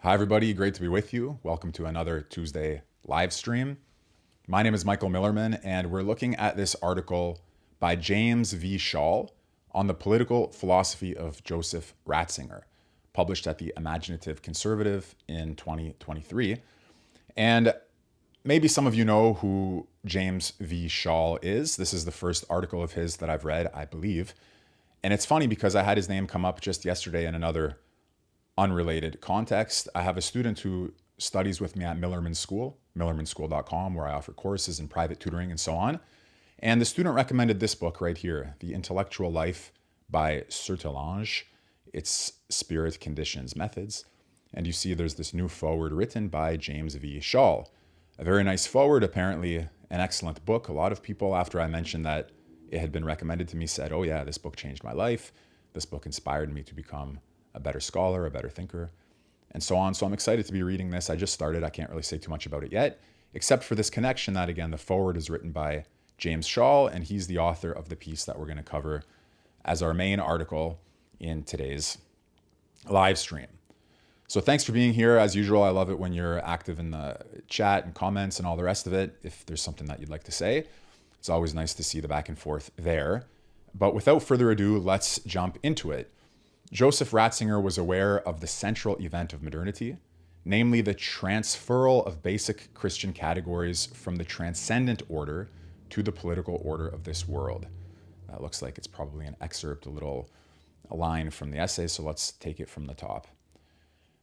Hi, everybody. Great to be with you. Welcome to another Tuesday live stream. My name is Michael Millerman, and we're looking at this article by James V. Schall on the political philosophy of Joseph Ratzinger, published at the Imaginative Conservative in 2023. And maybe some of you know who James V. Schall is. This is the first article of his that I've read, I believe. And it's funny because I had his name come up just yesterday in another unrelated context. I have a student who studies with me at Millerman School, millermanschool.com, where I offer courses and private tutoring and so on. And the student recommended this book right here, The Intellectual Life by Socialism, Its Spirit, Conditions, Methods. And you see there's this new foreword written by James V. Schall. A very nice foreword, apparently an excellent book. A lot of people, after I mentioned that it had been recommended to me, said, oh yeah, this book changed my life. This book inspired me to become a better scholar, a better thinker, and so on. So I'm excited to be reading this. I just started. I can't really say too much about it yet, except for this connection that, again, the foreword is written by James Schall, and he's the author of the piece that we're going to cover as our main article in today's live stream. So thanks for being here. As usual, I love it when you're active in the chat and comments and all the rest of it. If there's something that you'd like to say, it's always nice to see the back and forth there. But without further ado, let's jump into it. Joseph Ratzinger was aware of the central event of modernity, namely the transferal of basic Christian categories from the transcendent order to the political order of this world. That looks like it's probably an excerpt, a line from the essay, so let's take it from the top.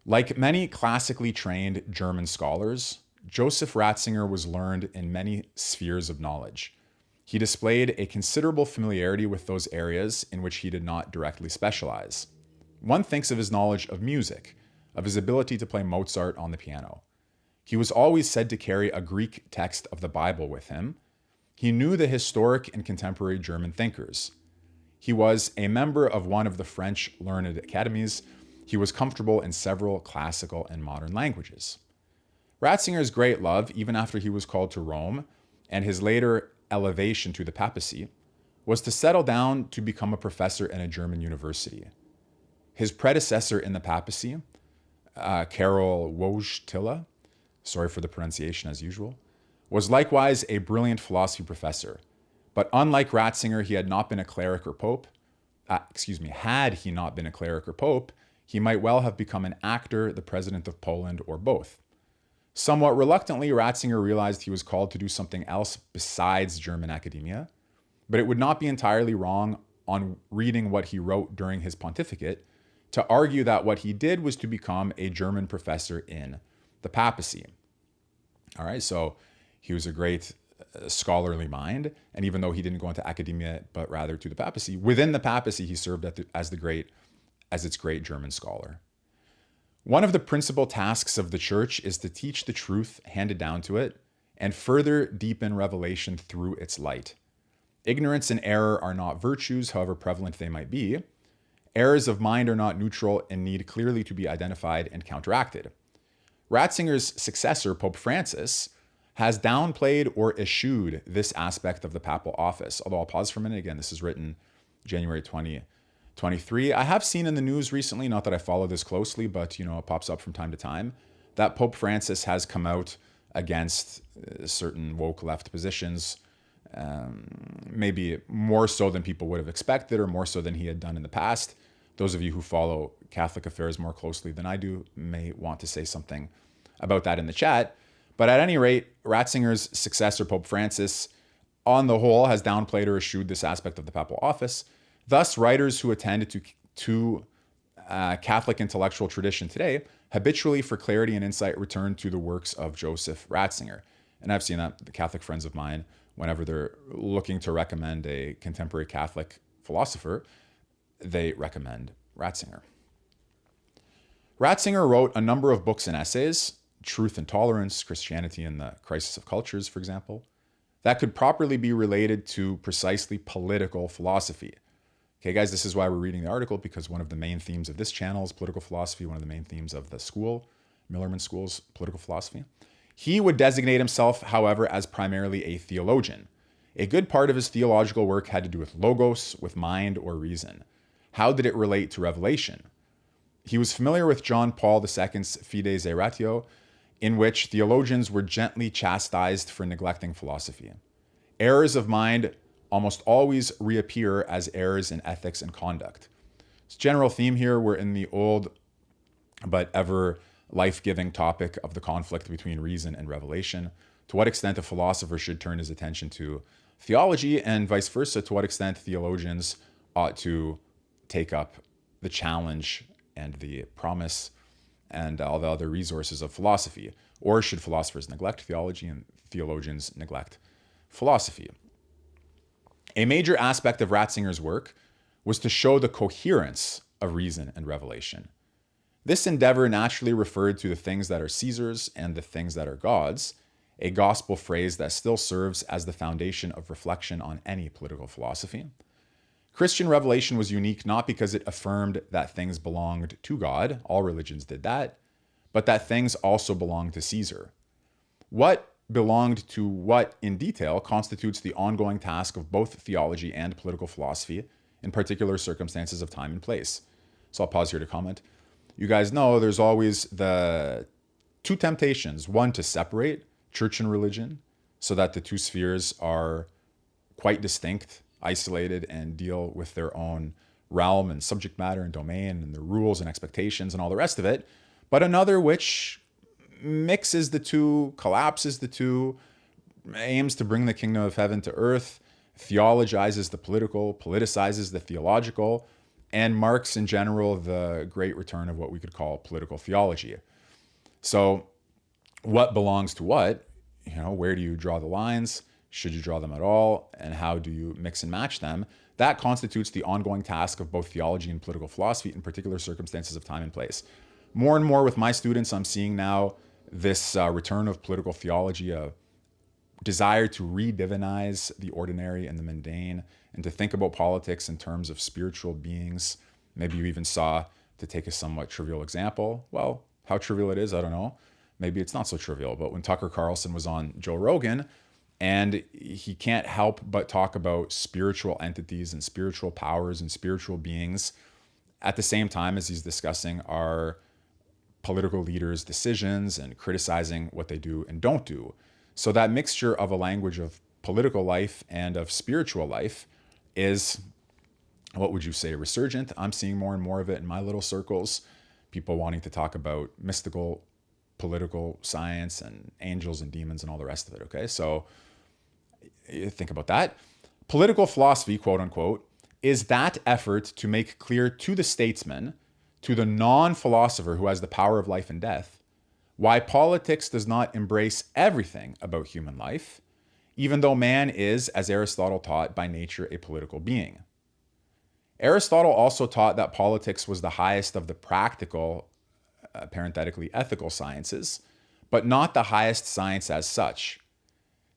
Like many classically trained German scholars, Joseph Ratzinger was learned in many spheres of knowledge. He displayed a considerable familiarity with those areas in which he did not directly specialize. One thinks of his knowledge of music, of his ability to play Mozart on the piano. He was always said to carry a Greek text of the Bible with him. He knew the historic and contemporary German thinkers. He was a member of one of the French learned academies. He was comfortable in several classical and modern languages. Ratzinger's great love, even after he was called to Rome, and his later elevation to the papacy, was to settle down to become a professor in a German university. His predecessor in the papacy, Karol Wojtyla, sorry for the pronunciation as usual, was likewise a brilliant philosophy professor. But unlike Ratzinger, he had not been a cleric or pope. Had he not been a cleric or pope, he might well have become an actor, the president of Poland, or both. Somewhat reluctantly, Ratzinger realized he was called to do something else besides German academia, but it would not be entirely wrong on reading what he wrote during his pontificate to argue that what he did was to become a German professor in the papacy. All right, so he was a great scholarly mind, and even though he didn't go into academia, but rather to the papacy, within the papacy, he served as its great German scholar. One of the principal tasks of the church is to teach the truth handed down to it and further deepen revelation through its light. Ignorance and error are not virtues, however prevalent they might be. Errors of mind are not neutral and need clearly to be identified and counteracted. Ratzinger's successor, Pope Francis, has downplayed or eschewed this aspect of the papal office. Although I'll pause for a minute. Again, this is written January 2023. I have seen in the news recently, not that I follow this closely, but it pops up from time to time, that Pope Francis has come out against certain woke left positions, maybe more so than people would have expected or more so than he had done in the past. Those of you who follow Catholic affairs more closely than I do may want to say something about that in the chat. But at any rate, Ratzinger's successor, Pope Francis, on the whole, has downplayed or eschewed this aspect of the papal office. Thus, writers who attend to Catholic intellectual tradition today habitually, for clarity and insight, return to the works of Joseph Ratzinger. And I've seen that, the Catholic friends of mine, whenever they're looking to recommend a contemporary Catholic philosopher, they recommend Ratzinger. Ratzinger wrote a number of books and essays, Truth and Tolerance, Christianity and the Crisis of Cultures, for example, that could properly be related to precisely political philosophy. Okay, guys, this is why we're reading the article, because one of the main themes of this channel is political philosophy, one of the main themes of the school, Millerman School's political philosophy. He would designate himself, however, as primarily a theologian. A good part of his theological work had to do with logos, with mind or reason. How did it relate to revelation? He was familiar with John Paul II's Fides et Ratio, in which theologians were gently chastised for neglecting philosophy. Errors of mind almost always reappear as errors in ethics and conduct. This general theme here, we're in the old but ever life-giving topic of the conflict between reason and revelation. To what extent a philosopher should turn his attention to theology, and vice versa, to what extent theologians ought to take up the challenge and the promise and all the other resources of philosophy. Or should philosophers neglect theology and theologians neglect philosophy? A major aspect of Ratzinger's work was to show the coherence of reason and revelation. This endeavor naturally referred to the things that are Caesar's and the things that are God's, a gospel phrase that still serves as the foundation of reflection on any political philosophy. Christian revelation was unique not because it affirmed that things belonged to God, all religions did that, but that things also belonged to Caesar. What belonged to what in detail constitutes the ongoing task of both theology and political philosophy in particular circumstances of time and place. So I'll pause here to comment. You guys know there's always the two temptations. One, to separate church and religion so that the two spheres are quite distinct, isolated, and deal with their own realm and subject matter and domain and the rules and expectations and all the rest of it. But another which mixes the two, collapses the two, aims to bring the kingdom of heaven to earth, theologizes the political, politicizes the theological, and marks in general the great return of what we could call political theology. So what belongs to what? Where do you draw the lines? Should you draw them at all? And how do you mix and match them? That constitutes the ongoing task of both theology and political philosophy in particular circumstances of time and place. More and more with my students, I'm seeing now this return of political theology, a desire to re-divinize the ordinary and the mundane, and to think about politics in terms of spiritual beings. Maybe you even saw, to take a somewhat trivial example, well, how trivial it is, I don't know. Maybe it's not so trivial, but when Tucker Carlson was on Joe Rogan, and he can't help but talk about spiritual entities and spiritual powers and spiritual beings at the same time as he's discussing our political leaders' decisions and criticizing what they do and don't do. So that mixture of a language of political life and of spiritual life is, what would you say, resurgent. I'm seeing more and more of it in my little circles. People wanting to talk about mystical, political science and angels and demons and all the rest of it, okay? So you think about that. Political philosophy, quote unquote, is that effort to make clear to the statesman, to the non-philosopher who has the power of life and death, why politics does not embrace everything about human life, even though man is, as Aristotle taught, by nature a political being. Aristotle also taught that politics was the highest of the practical, parenthetically ethical sciences, but not the highest science as such.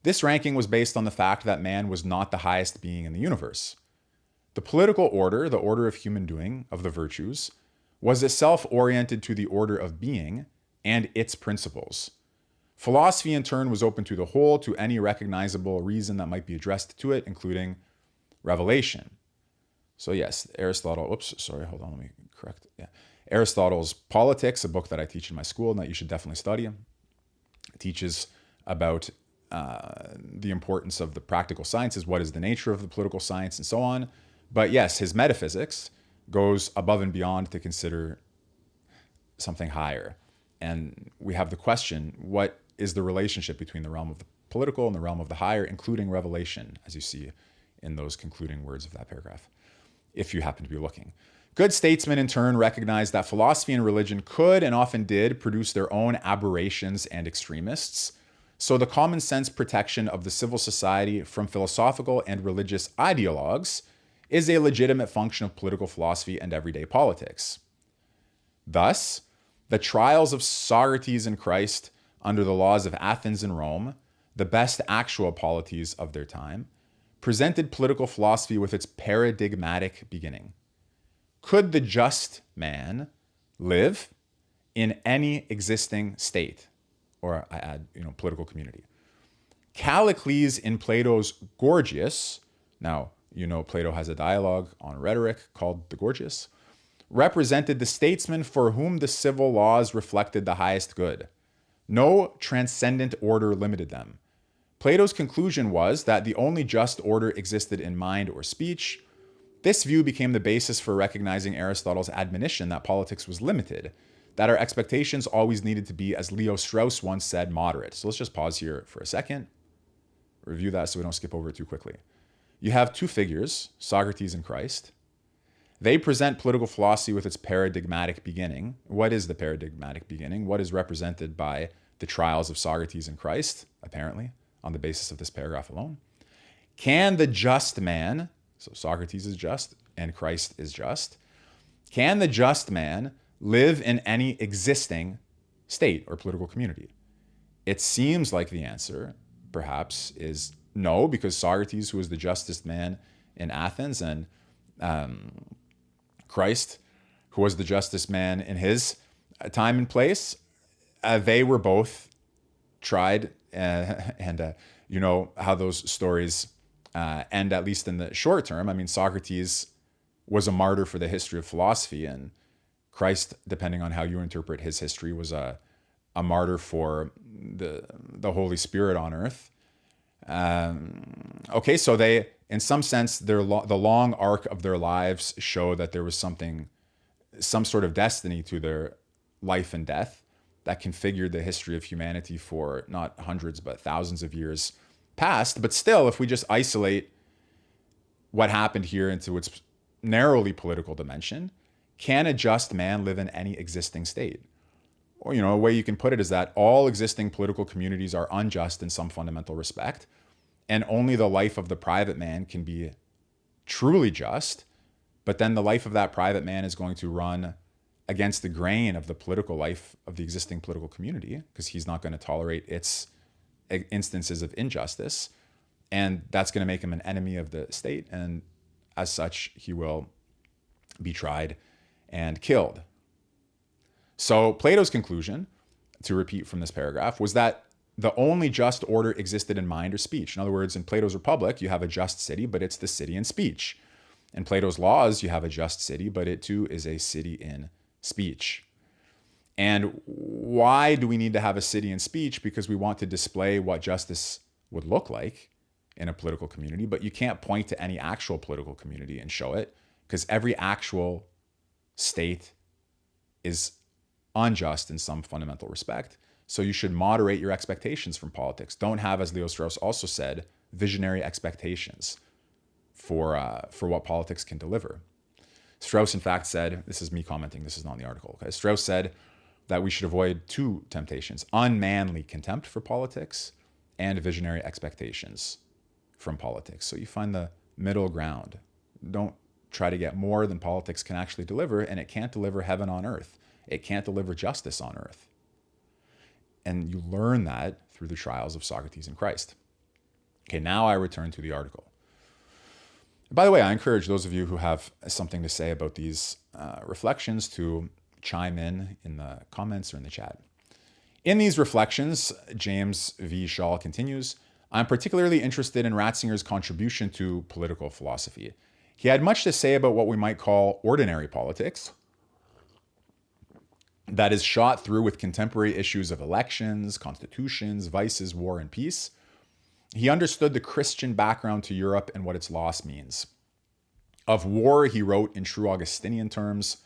This ranking was based on the fact that man was not the highest being in the universe. The political order, the order of human doing, of the virtues, was itself oriented to the order of being and its principles. Philosophy, in turn, was open to the whole, to any recognizable reason that might be addressed to it, including revelation. So yes, Aristotle, let me correct. Yeah. Aristotle's Politics, a book that I teach in my school and that you should definitely study, teaches about the importance of the practical sciences, what is the nature of the political science, and so on. But yes, his metaphysics goes above and beyond to consider something higher. And we have the question, what is the relationship between the realm of the political and the realm of the higher, including revelation, as you see in those concluding words of that paragraph, if you happen to be looking. Good statesmen, in turn, recognized that philosophy and religion could and often did produce their own aberrations and extremists. So the common sense protection of the civil society from philosophical and religious ideologues is a legitimate function of political philosophy and everyday politics. Thus, the trials of Socrates and Christ under the laws of Athens and Rome, the best actual polities of their time, presented political philosophy with its paradigmatic beginning. Could the just man live in any existing state? Or I add, political community. Callicles in Plato's Gorgias, now, Plato has a dialogue on rhetoric called the Gorgias, represented the statesman for whom the civil laws reflected the highest good. No transcendent order limited them. Plato's conclusion was that the only just order existed in mind or speech. This view became the basis for recognizing Aristotle's admonition that politics was limited, that our expectations always needed to be, as Leo Strauss once said, moderate. So let's just pause here for a second, review that so we don't skip over it too quickly. You have two figures, Socrates and Christ. They present political philosophy with its paradigmatic beginning. What is the paradigmatic beginning? What is represented by the trials of Socrates and Christ, apparently, on the basis of this paragraph alone? Can the just man, so Socrates is just and Christ is just, can the just man live in any existing state or political community? It seems like the answer, perhaps, is no, because Socrates, who was the justest man in Athens, and Christ, who was the justest man in his time and place, they were both tried, and you know how those stories end, at least in the short term. I mean, Socrates was a martyr for the history of philosophy, and Christ, depending on how you interpret his history, was a martyr for the Holy Spirit on earth. Okay, so they, in some sense, the long arc of their lives show that there was some sort of destiny to their life and death that configured the history of humanity for not hundreds but thousands of years past. But still, if we just isolate what happened here into its narrowly political dimension, can a just man live in any existing state? Or, you know, a way you can put it is that all existing political communities are unjust in some fundamental respect, and only the life of the private man can be truly just. But then the life of that private man is going to run against the grain of the political life of the existing political community, because he's not going to tolerate its instances of injustice. And that's going to make him an enemy of the state. And as such, he will be tried and killed. So Plato's conclusion, to repeat from this paragraph, was that the only just order existed in mind or speech. In other words, in Plato's Republic, you have a just city, but it's the city in speech. In Plato's Laws, you have a just city, but it too is a city in speech. And why do we need to have a city in speech? Because we want to display what justice would look like in a political community, but you can't point to any actual political community and show it, because every actual state is unjust in some fundamental respect. So you should moderate your expectations from politics. Don't have, as Leo Strauss also said, visionary expectations for what politics can deliver. Strauss, in fact, said, this is me commenting, this is not in the article, okay? Strauss said that we should avoid two temptations: unmanly contempt for politics and visionary expectations from politics. So you find the middle ground. Don't try to get more than politics can actually deliver, and it can't deliver heaven on earth. It can't deliver justice on earth. And you learn that through the trials of Socrates and Christ. Okay, now I return to the article. By the way, I encourage those of you who have something to say about these reflections to chime in the comments or in the chat. In these reflections, James V. Schall continues, I'm particularly interested in Ratzinger's contribution to political philosophy. He had much to say about what we might call ordinary politics, that is shot through with contemporary issues of elections, constitutions, vices, war, and peace. He understood the Christian background to Europe and what its loss means. Of war, he wrote in true Augustinian terms,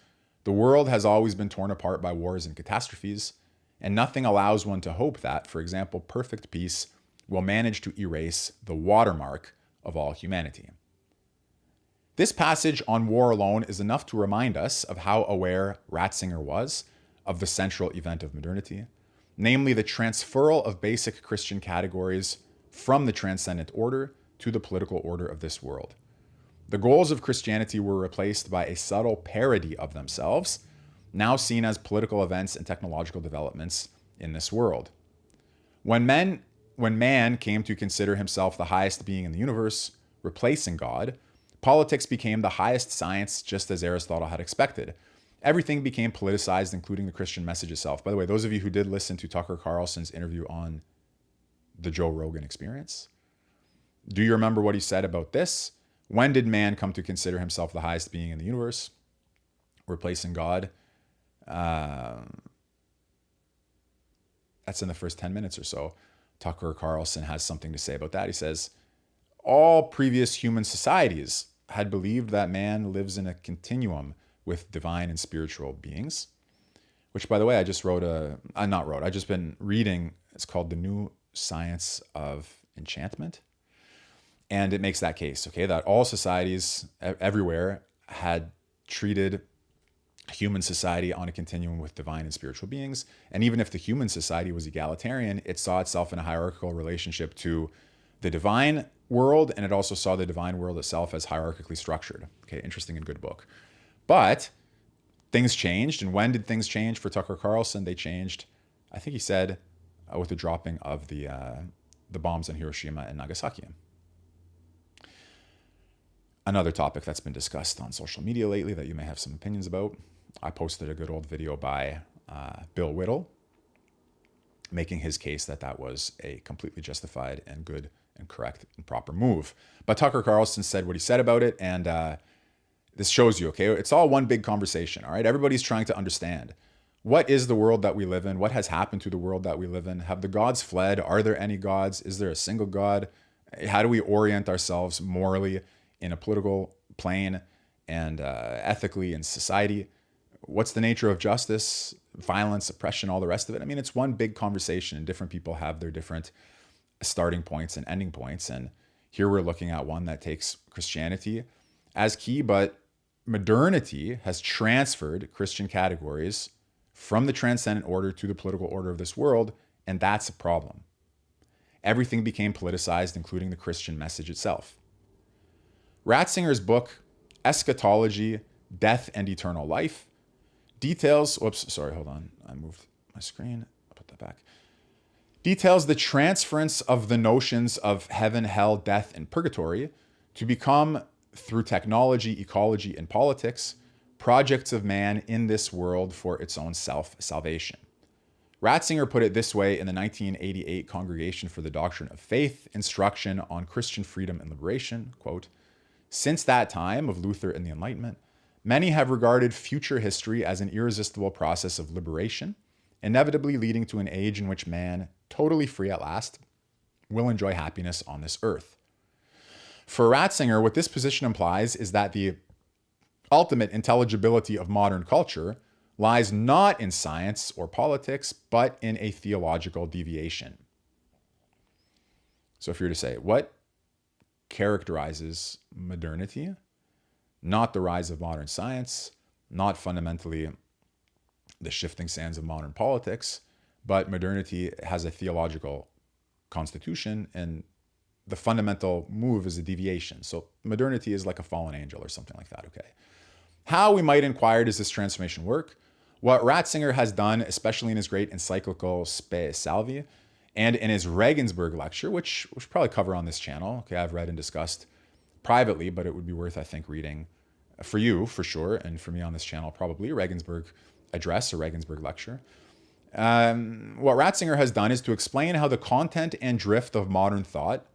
the world has always been torn apart by wars and catastrophes, and nothing allows one to hope that, for example, perfect peace will manage to erase the watermark of all humanity. This passage on war alone is enough to remind us of how aware Ratzinger was of the central event of modernity, namely the transferal of basic Christian categories from the transcendent order to the political order of this world. The goals of Christianity were replaced by a subtle parody of themselves, now seen as political events and technological developments in this world. When man came to consider himself the highest being in the universe, replacing God, politics became the highest science, just as Aristotle had expected. Everything became politicized, including the Christian message itself. By the way, those of you who did listen to Tucker Carlson's interview on the Joe Rogan Experience, do you remember what he said about this? When did man come to consider himself the highest being in the universe? replacing God. That's in the first 10 minutes or so. Tucker Carlson has something to say about that. He says, all previous human societies had believed that man lives in a continuum with divine and spiritual beings, which, by the way, I just I've just been reading. It's called The New Science of Enchantment. And it makes that case, okay, that all societies everywhere had treated human society on a continuum with divine and spiritual beings. And even if the human society was egalitarian, it saw itself in a hierarchical relationship to the divine world, and it also saw the divine world itself as hierarchically structured. Okay, interesting and good book. But things changed. And when did things change for Tucker Carlson? They changed, I think he said, with the dropping of the bombs on Hiroshima and Nagasaki. Another topic that's been discussed on social media lately that you may have some opinions about. I posted a good old video by Bill Whittle making his case that was a completely justified and good and correct and proper move. But Tucker Carlson said what he said about it, and this shows you, okay, it's all one big conversation, all right? Everybody's trying to understand, what is the world that we live in? What has happened to the world that we live in? Have the gods fled? Are there any gods? Is there a single God? How do we orient ourselves morally in a political plane and ethically in society? What's the nature of justice, violence, oppression, all the rest of it? I mean, it's one big conversation, and different people have their different starting points and ending points. And here we're looking at one that takes Christianity as key, but modernity has transferred Christian categories from the transcendent order to the political order of this world, and that's a problem. Everything became politicized, including the Christian message itself. Ratzinger's book, Eschatology, Death and Eternal Life, details, I moved my screen, I'll put that back. Details the transference of the notions of heaven, hell, death, and purgatory to become, through technology, ecology, and politics, projects of man in this world for its own self-salvation. Ratzinger put it this way in the 1988 Congregation for the Doctrine of Faith Instruction on Christian Freedom and Liberation, quote, "Since that time of Luther and the Enlightenment, many have regarded future history as an irresistible process of liberation, inevitably leading to an age in which man, totally free at last, will enjoy happiness on this earth." For Ratzinger, what this position implies is that the ultimate intelligibility of modern culture lies not in science or politics, but in a theological deviation. So if you were to say, what characterizes modernity? Not the rise of modern science, not fundamentally the shifting sands of modern politics, but modernity has a theological constitution, and the fundamental move is a deviation. So modernity is like a fallen angel or something like that, okay? How, we might inquire, does this transformation work? What Ratzinger has done, especially in his great encyclical Spe Salvi and in his Regensburg lecture, which we should probably cover on this channel, okay, I've read and discussed privately, but it would be worth, I think, reading for you, for sure, and for me on this channel, probably, a Regensburg address, a Regensburg lecture. What Ratzinger has done is to explain how the content and drift of modern thought,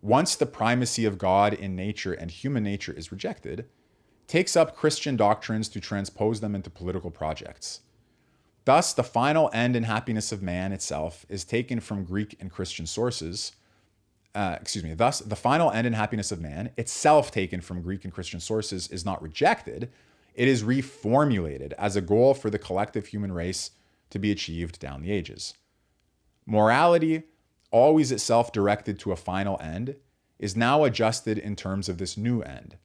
once the primacy of God in nature and human nature is rejected, takes up Christian doctrines to transpose them into political projects. Thus, the final end and happiness of man itself is taken from Greek and Christian sources. Thus, the final end and happiness of man, itself taken from Greek and Christian sources, is not rejected. It is reformulated as a goal for the collective human race to be achieved down the ages. Morality, always itself directed to a final end, is now adjusted in terms of this new end.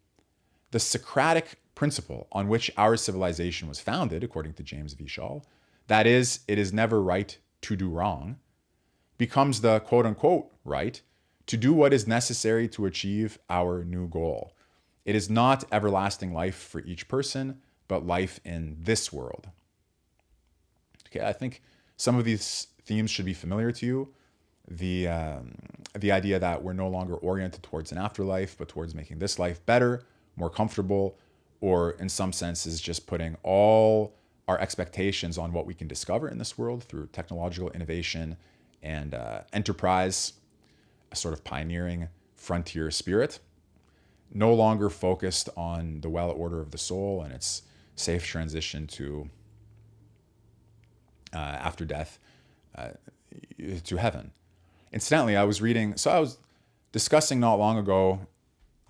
The Socratic principle on which our civilization was founded, according to James V. Schall, that is, it is never right to do wrong, becomes the quote-unquote right to do what is necessary to achieve our new goal. It is not everlasting life for each person, but life in this world. Okay, I think some of these themes should be familiar to you. The idea that we're no longer oriented towards an afterlife, but towards making this life better, more comfortable, or in some senses just putting all our expectations on what we can discover in this world through technological innovation and enterprise, a sort of pioneering frontier spirit, no longer focused on the well order of the soul and its safe transition to after death to heaven. Incidentally, I was discussing not long ago.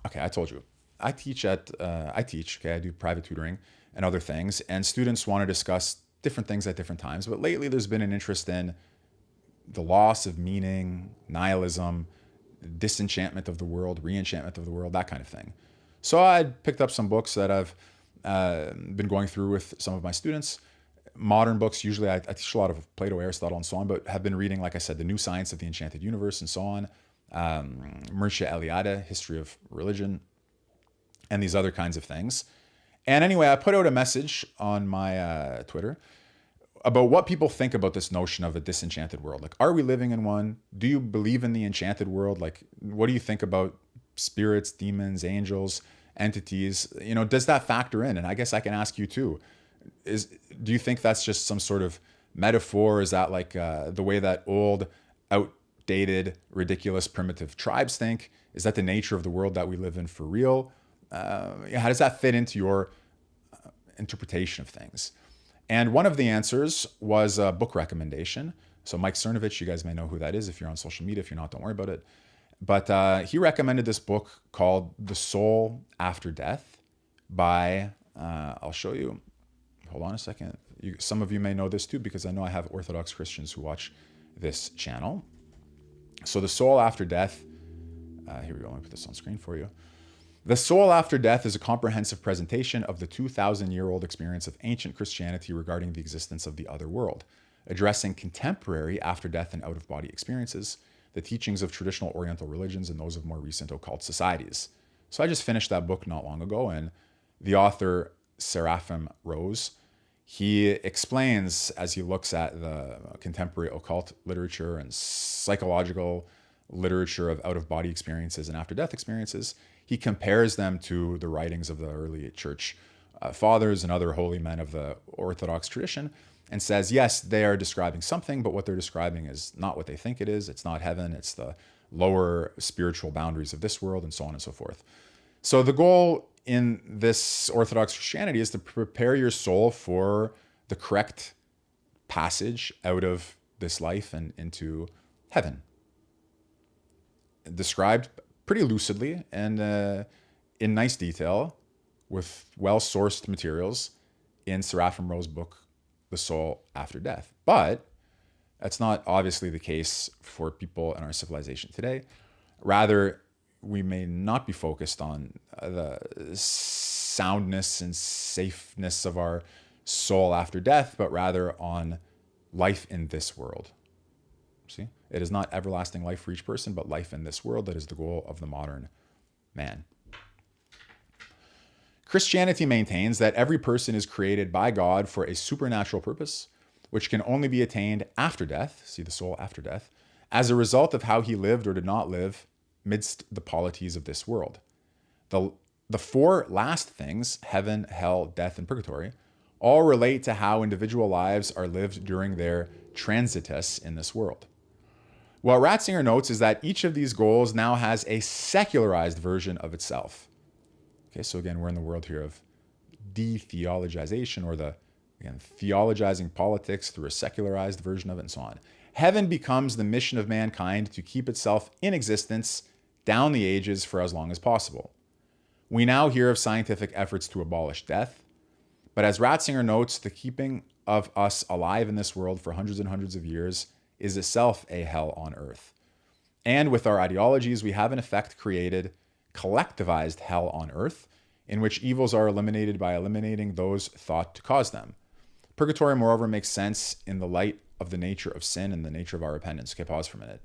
Okay, I told you, I teach. Okay, I do private tutoring and other things, and students want to discuss different things at different times. But lately, there's been an interest in the loss of meaning, nihilism, disenchantment of the world, re-enchantment of the world, that kind of thing. So I picked up some books that I've been going through with some of my students. Modern books, usually I teach a lot of Plato, Aristotle, and so on, but have been reading, like I said, The New Science of the Enchanted Universe and so on, Mircea Eliade, History of Religion, and these other kinds of things. And anyway, I put out a message on my Twitter about what people think about this notion of a disenchanted world. Like, are we living in one? Do you believe in the enchanted world? Like, what do you think about spirits, demons, angels, entities? You know, does that factor in? And I guess I can ask you too. Do you think that's just some sort of metaphor? Is that like the way that old, outdated, ridiculous, primitive tribes think? Is that the nature of the world that we live in for real? How does that fit into your interpretation of things? And one of the answers was a book recommendation. So Mike Cernovich, you guys may know who that is if you're on social media. If you're not, don't worry about it. But he recommended this book called The Soul After Death by, I'll show you. Hold on a second. Some of you may know this too, because I know I have Orthodox Christians who watch this channel. So The Soul After Death, here we go, let me put this on screen for you. The Soul After Death is a comprehensive presentation of the 2,000-year-old experience of ancient Christianity regarding the existence of the other world, addressing contemporary after-death and out-of-body experiences, the teachings of traditional Oriental religions, and those of more recent occult societies. So I just finished that book not long ago, and the author, Seraphim Rose, he explains, as he looks at the contemporary occult literature and psychological literature of out-of-body experiences and after-death experiences, he compares them to the writings of the early church fathers and other holy men of the Orthodox tradition, and says, yes, they are describing something, but what they're describing is not what they think it is. It's not heaven. It's the lower spiritual boundaries of this world, and so on and so forth. So the goal in this Orthodox Christianity is to prepare your soul for the correct passage out of this life and into heaven. Described pretty lucidly and in nice detail with well-sourced materials in Seraphim Rose's book, The Soul After Death. But that's not obviously the case for people in our civilization today. Rather, we may not be focused on the soundness and safeness of our soul after death, but rather on life in this world. See, it is not everlasting life for each person, but life in this world. That is the goal of the modern man. Christianity maintains that every person is created by God for a supernatural purpose, which can only be attained after death, see the soul after death, as a result of how he lived or did not live midst the polities of this world. The four last things, heaven, hell, death, and purgatory, all relate to how individual lives are lived during their transitus in this world. What Ratzinger notes is that each of these goals now has a secularized version of itself. Okay, so again, we're in the world here of de-theologization, or theologizing politics through a secularized version of it, and so on. Heaven becomes the mission of mankind to keep itself in existence down the ages for as long as possible. We now hear of scientific efforts to abolish death, but as Ratzinger notes, the keeping of us alive in this world for hundreds and hundreds of years is itself a hell on earth. And with our ideologies, we have in effect created collectivized hell on earth, in which evils are eliminated by eliminating those thought to cause them. Purgatory, moreover, makes sense in the light of the nature of sin and the nature of our repentance. Okay, pause for a minute.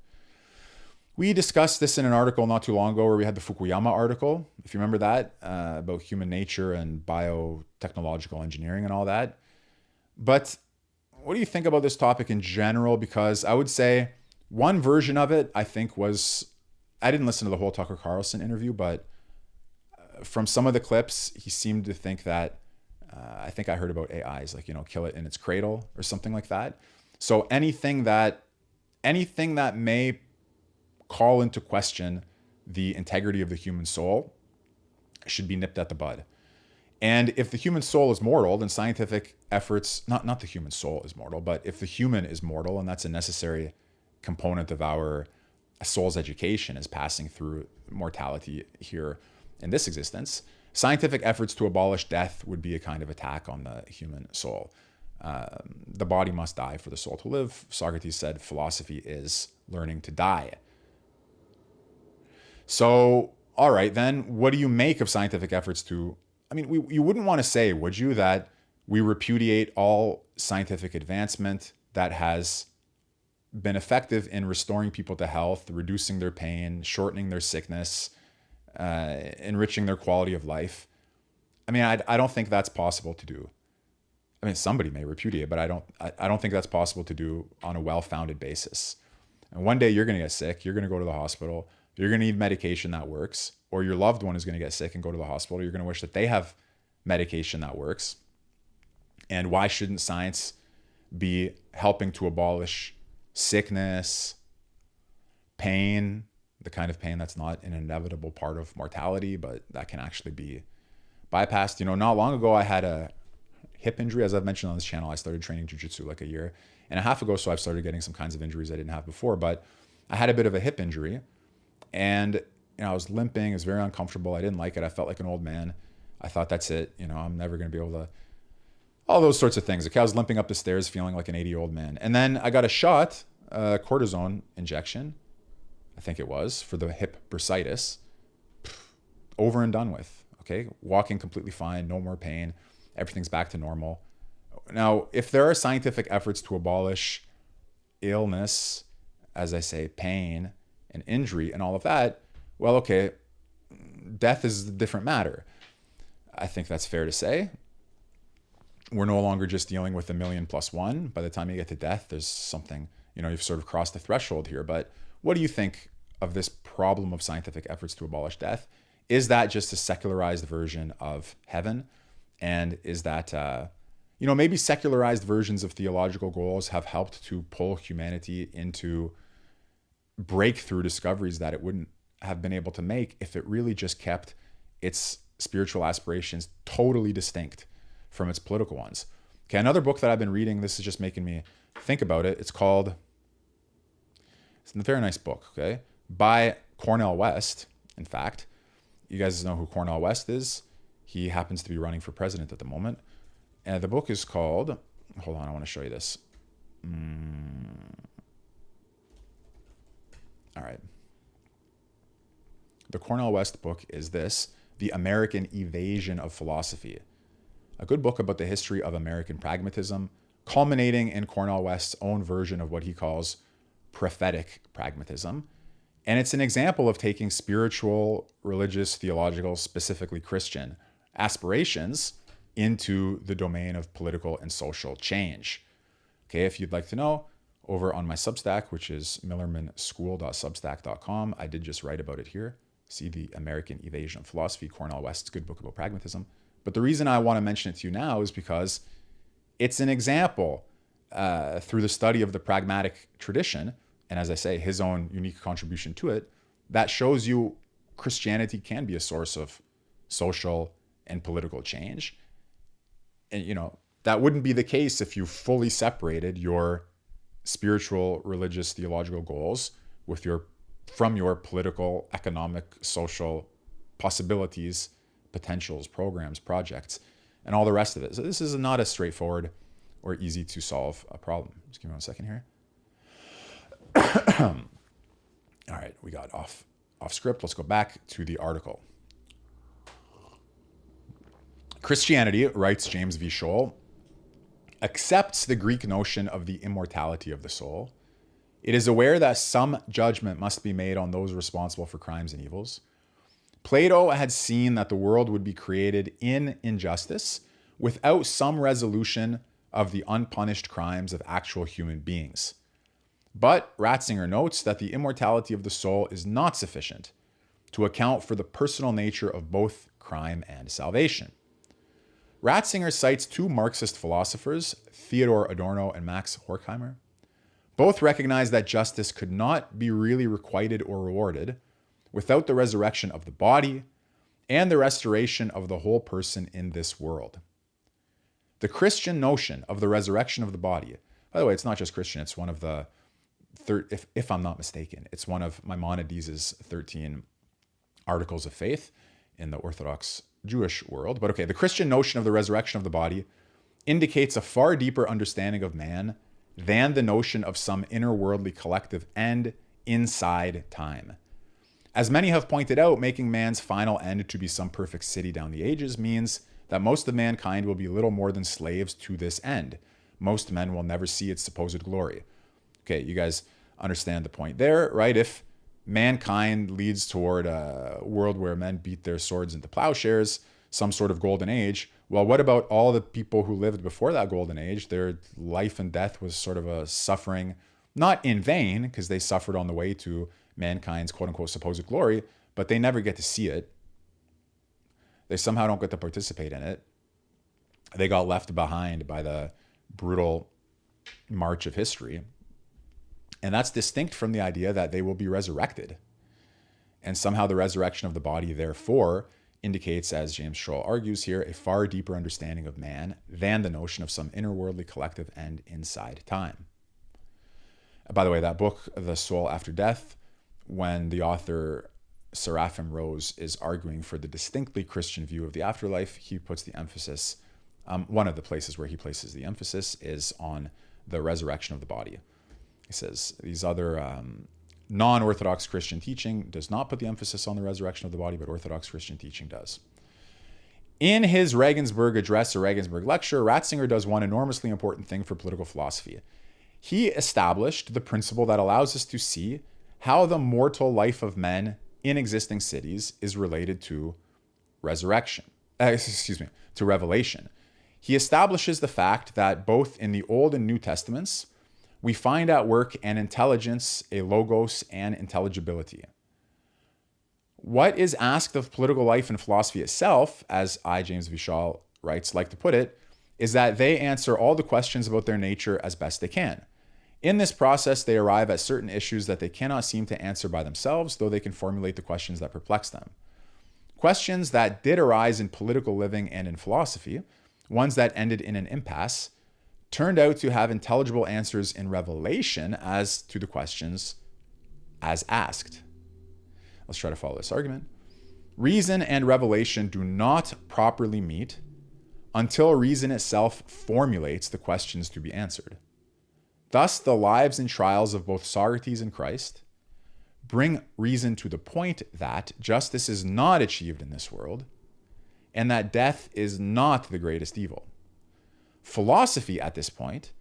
We discussed this in an article not too long ago where we had the Fukuyama article, if you remember that, about human nature and biotechnological engineering and all that. But what do you think about this topic in general? Because I would say one version of it, I think, was, I didn't listen to the whole Tucker Carlson interview, but from some of the clips, he seemed to think that, I think I heard about AIs, like, kill it in its cradle or something like that. So anything that may call into question the integrity of the human soul should be nipped at the bud. And if the human soul is mortal, then scientific efforts, not the human soul is mortal, but if the human is mortal, and that's a necessary component of our soul's education, is passing through mortality here in this existence, scientific efforts to abolish death would be a kind of attack on the human soul. The body must die for the soul to live. Socrates said philosophy is learning to die. So, all right, then what do you make of scientific efforts to, you wouldn't want to say, would you, that we repudiate all scientific advancement that has been effective in restoring people to health, reducing their pain, shortening their sickness, enriching their quality of life? I don't think that's possible to do. Somebody may repudiate, but I don't think that's possible to do on a well-founded basis. And one day you're going to get sick, you're going to go to the hospital, you're going to need medication that works, or your loved one is going to get sick and go to the hospital. You're going to wish that they have medication that works. And why shouldn't science be helping to abolish sickness, pain, the kind of pain that's not an inevitable part of mortality, but that can actually be bypassed? Not long ago, I had a hip injury. As I've mentioned on this channel, I started training jiu-jitsu like a year and a half ago. So I've started getting some kinds of injuries I didn't have before, but I had a bit of a hip injury and I was limping. It was very uncomfortable. I didn't like it. I felt like an old man. I thought, that's it. I'm never going to be able to, all those sorts of things. Okay, I was limping up the stairs feeling like an 80-year-old man. And then I got a shot, a cortisone injection, I think it was, for the hip bursitis. Over and done with. Okay, walking completely fine, no more pain. Everything's back to normal. Now, if there are scientific efforts to abolish illness, as I say, pain and injury and all of that, well, okay, death is a different matter. I think that's fair to say. We're no longer just dealing with 1,000,000+1. By the time you get to death, there's something, you've sort of crossed the threshold here. But what do you think of this problem of scientific efforts to abolish death? Is that just a secularized version of heaven? And is that, maybe secularized versions of theological goals have helped to pull humanity into breakthrough discoveries that it wouldn't have been able to make if it really just kept its spiritual aspirations totally distinct from its political ones. Okay, another book that I've been reading, this is just making me think about it. It's a very nice book, okay, by Cornell West. In fact, you guys know who Cornell West is. He happens to be running for president at the moment. And the book is called, hold on, I want to show you this. All right. The Cornell West book is this, The American Evasion of Philosophy. A good book about the history of American pragmatism, culminating in Cornell West's own version of what he calls prophetic pragmatism. And it's an example of taking spiritual, religious, theological, specifically Christian aspirations into the domain of political and social change. Okay, if you'd like to know, over on my Substack, which is millermanschool.substack.com, I did just write about it here. See The American Evasion of Philosophy, Cornell West's good book about pragmatism. But the reason I want to mention it to you now is because it's an example through the study of the pragmatic tradition, and as I say, his own unique contribution to it, that shows you Christianity can be a source of social and political change. And, that wouldn't be the case if you fully separated your spiritual, religious, theological goals from your political, economic, social possibilities, potentials, programs, projects, and all the rest of it. So this is not a straightforward or easy to solve a problem. Just give me 1 second here. All right, we got off script. Let's go back to the article. Christianity, writes James V. Scholl, accepts the Greek notion of the immortality of the soul. It is aware that some judgment must be made on those responsible for crimes and evils. Plato had seen that the world would be created in injustice without some resolution of the unpunished crimes of actual human beings. But Ratzinger notes that the immortality of the soul is not sufficient to account for the personal nature of both crime and salvation. Ratzinger cites two Marxist philosophers, Theodor Adorno and Max Horkheimer. Both recognize that justice could not be really requited or rewarded without the resurrection of the body and the restoration of the whole person in this world. The Christian notion of the resurrection of the body, by the way, it's not just Christian, it's one of the, if I'm not mistaken, it's one of Maimonides' 13 articles of faith in the Orthodox Jewish world. But okay, the Christian notion of the resurrection of the body indicates a far deeper understanding of man than the notion of some inner worldly collective end inside time. As many have pointed out, making man's final end to be some perfect city down the ages means that most of mankind will be little more than slaves to this end. Most men will never see its supposed glory. Okay, you guys understand the point there, right? If mankind leads toward a world where men beat their swords into plowshares, some sort of golden age, well, what about all the people who lived before that golden age? Their life and death was sort of a suffering, not in vain, because they suffered on the way to mankind's quote-unquote supposed glory, but they never get to see it. They somehow don't get to participate in it. They got left behind by the brutal march of history. And that's distinct from the idea that they will be resurrected. And somehow the resurrection of the body, therefore, indicates, as James Scholl argues here, a far deeper understanding of man than the notion of some inner worldly collective end inside time. By the way, that book, The Soul After Death, when the author Seraphim Rose is arguing for the distinctly Christian view of the afterlife, he puts the emphasis, one of the places where he places the emphasis is on the resurrection of the body. He says these other non-Orthodox Christian teaching does not put the emphasis on the resurrection of the body, but Orthodox Christian teaching does. In his Regensburg address or Regensburg lecture, Ratzinger does one enormously important thing for political philosophy. He established the principle that allows us to see how the mortal life of men in existing cities is related to revelation. He establishes the fact that both in the Old and New Testaments, we find at work an intelligence, a logos, and intelligibility. What is asked of political life and philosophy itself, as I, James V. Shaw, writes, like to put it, is that they answer all the questions about their nature as best they can. In this process, they arrive at certain issues that they cannot seem to answer by themselves, though they can formulate the questions that perplex them. Questions that did arise in political living and in philosophy, ones that ended in an impasse, turned out to have intelligible answers in revelation as to the questions as asked. Let's try to follow this argument. Reason and revelation do not properly meet until reason itself formulates the questions to be answered. Thus, the lives and trials of both Socrates and Christ bring reason to the point that justice is not achieved in this world and that death is not the greatest evil. Philosophy at this point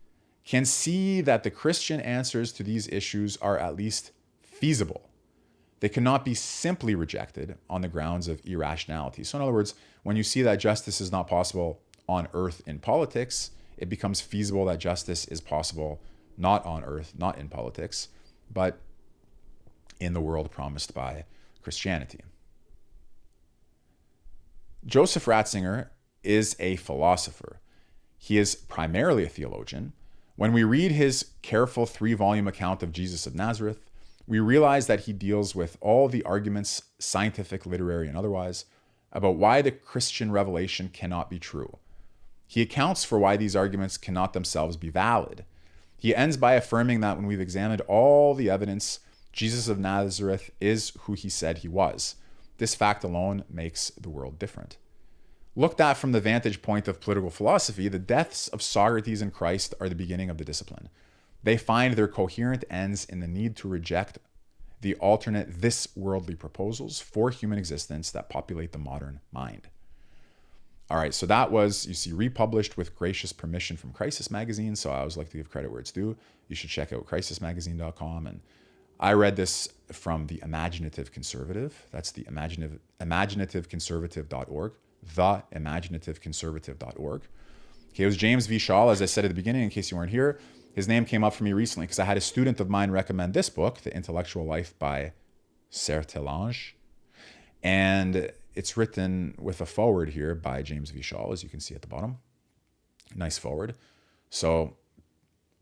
can see that the Christian answers to these issues are at least feasible. They cannot be simply rejected on the grounds of irrationality. So in other words, when you see that justice is not possible on earth in politics, it becomes feasible that justice is possible not on earth, not in politics, but in the world promised by Christianity. Joseph Ratzinger is a philosopher. He is primarily a theologian. When we read his careful 3-volume account of Jesus of Nazareth, we realize that he deals with all the arguments, scientific, literary, and otherwise, about why the Christian revelation cannot be true. He accounts for why these arguments cannot themselves be valid. He ends by affirming that when we've examined all the evidence, Jesus of Nazareth is who he said he was. This fact alone makes the world different. Looked at from the vantage point of political philosophy, the deaths of Socrates and Christ are the beginning of the discipline. They find their coherent ends in the need to reject the alternate this-worldly proposals for human existence that populate the modern mind. All right, so that was, you see, republished with gracious permission from Crisis Magazine. So I always like to give credit where it's due. You should check out crisismagazine.com. And I read this from the Imaginative Conservative. That's the imaginativeconservative.org, theimaginative.conservative.org. Okay, it was James V. Shaw, as I said at the beginning, in case you weren't here. His name came up for me recently because I had a student of mine recommend this book, The Intellectual Life by Sertelange. And it's written with a foreword here by James V. Shaw, as you can see at the bottom. Nice foreword. So,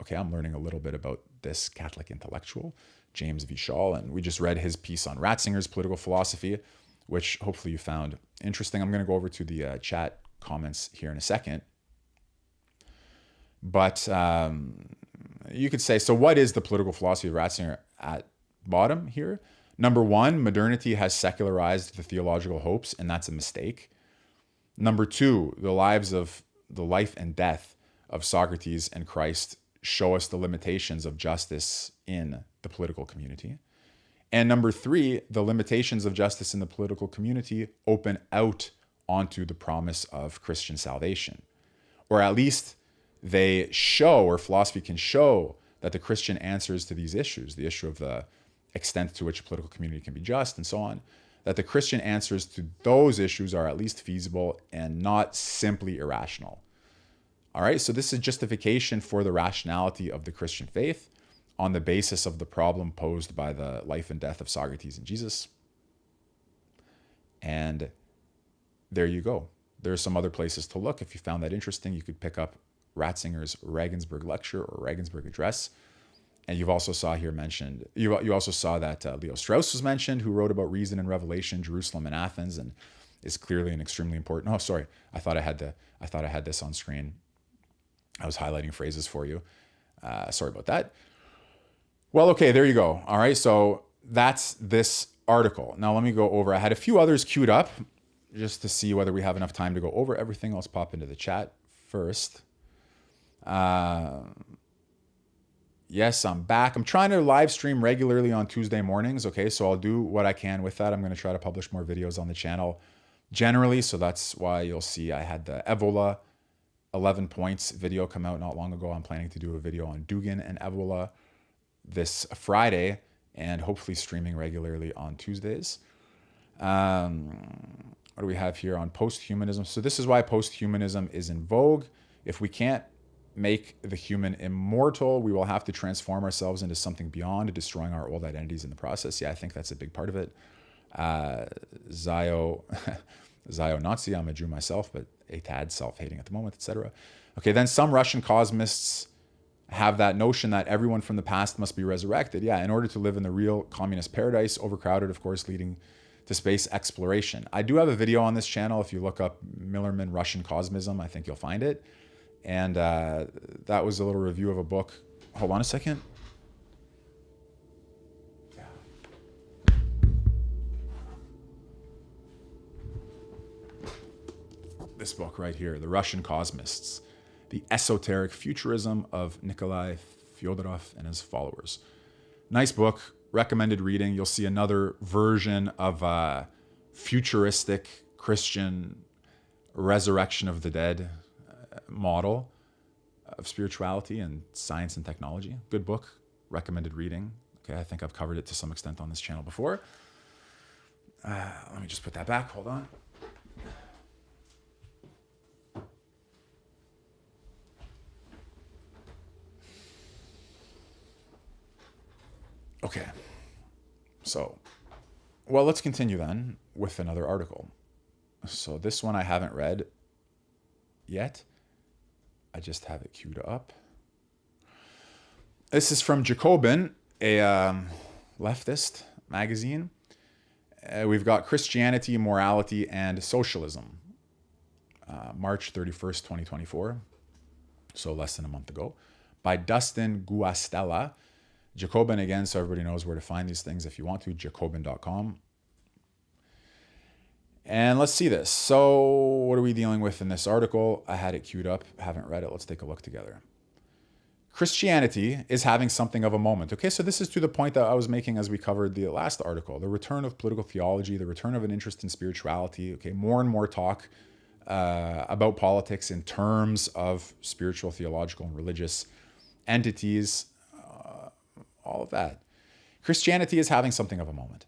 okay, I'm learning a little bit about this Catholic intellectual, James V. Shaw, and we just read his piece on Ratzinger's political philosophy. which hopefully you found interesting. I'm going to go over to the chat comments here in a second. But you could say, so what is the political philosophy of Ratzinger at bottom here? Number one, modernity has secularized the theological hopes, and that's a mistake. Number two, the life and death of Socrates and Christ show us the limitations of justice in the political community. And number three, the limitations of justice in the political community open out onto the promise of Christian salvation. Or at least they show, or philosophy can show, that the Christian answers to these issues, the issue of the extent to which a political community can be just and so on, that the Christian answers to those issues are at least feasible and not simply irrational. All right, so this is justification for the rationality of the Christian faith on the basis of the problem posed by the life and death of Socrates and Jesus. And there you go. There are some other places to look. If you found that interesting, you could pick up Ratzinger's Regensburg lecture or Regensburg address. And you've also saw here mentioned, you also saw that Leo Strauss was mentioned, who wrote about reason and revelation, Jerusalem and Athens, and is clearly an extremely important. Oh, sorry, I thought I had this on screen. I was highlighting phrases for you. Sorry about that. Well, okay, there you go. All right, so that's this article. Now let me go over. I had a few others queued up just to see whether we have enough time to go over everything. Let's pop into the chat first. Yes, I'm back. I'm trying to live stream regularly on Tuesday mornings. Okay, so I'll do what I can with that. I'm going to try to publish more videos on the channel generally. So that's why you'll see I had the Evola 11 points video come out not long ago. I'm planning to do a video on Dugin and Evola this Friday, and hopefully streaming regularly on Tuesdays. What do we have here on post-humanism? So this is why post-humanism is in vogue. If we can't make the human immortal, we will have to transform ourselves into something beyond, destroying our old identities in the process. Yeah, I think that's a big part of it. Nazi, I'm a Jew myself, but a tad self-hating at the moment, etc. Okay, then some Russian cosmists have that notion that everyone from the past must be resurrected. Yeah, in order to live in the real communist paradise, overcrowded, of course, leading to space exploration. I do have a video on this channel. If you look up Millerman Russian Cosmism, I think you'll find it. And that was a little review of a book. Hold on a second. This book right here, The Russian Cosmists, The Esoteric Futurism of Nikolai Fyodorov and His Followers. Nice book, recommended reading. You'll see another version of a futuristic Christian resurrection of the dead model of spirituality and science and technology. Good book, recommended reading. Okay, I think I've covered it to some extent on this channel before. Let me just put that back, hold on. Okay, so, well, let's continue then with another article. So this one I haven't read yet. I just have it queued up. This is from Jacobin, a leftist magazine. We've got Christianity, Morality, and Socialism. March 31st, 2024. So less than a month ago. By Dustin Guastella. Jacobin again, so everybody knows where to find these things if you want to, jacobin.com. And let's see this. So what are we dealing with in this article? I had it queued up, haven't read it. Let's take a look together. Christianity is having something of a moment. Okay, so this is to the point that I was making as we covered the last article, the return of political theology, the return of an interest in spirituality. Okay, more and more talk about politics in terms of spiritual, theological, and religious entities. All of that. Christianity is having something of a moment.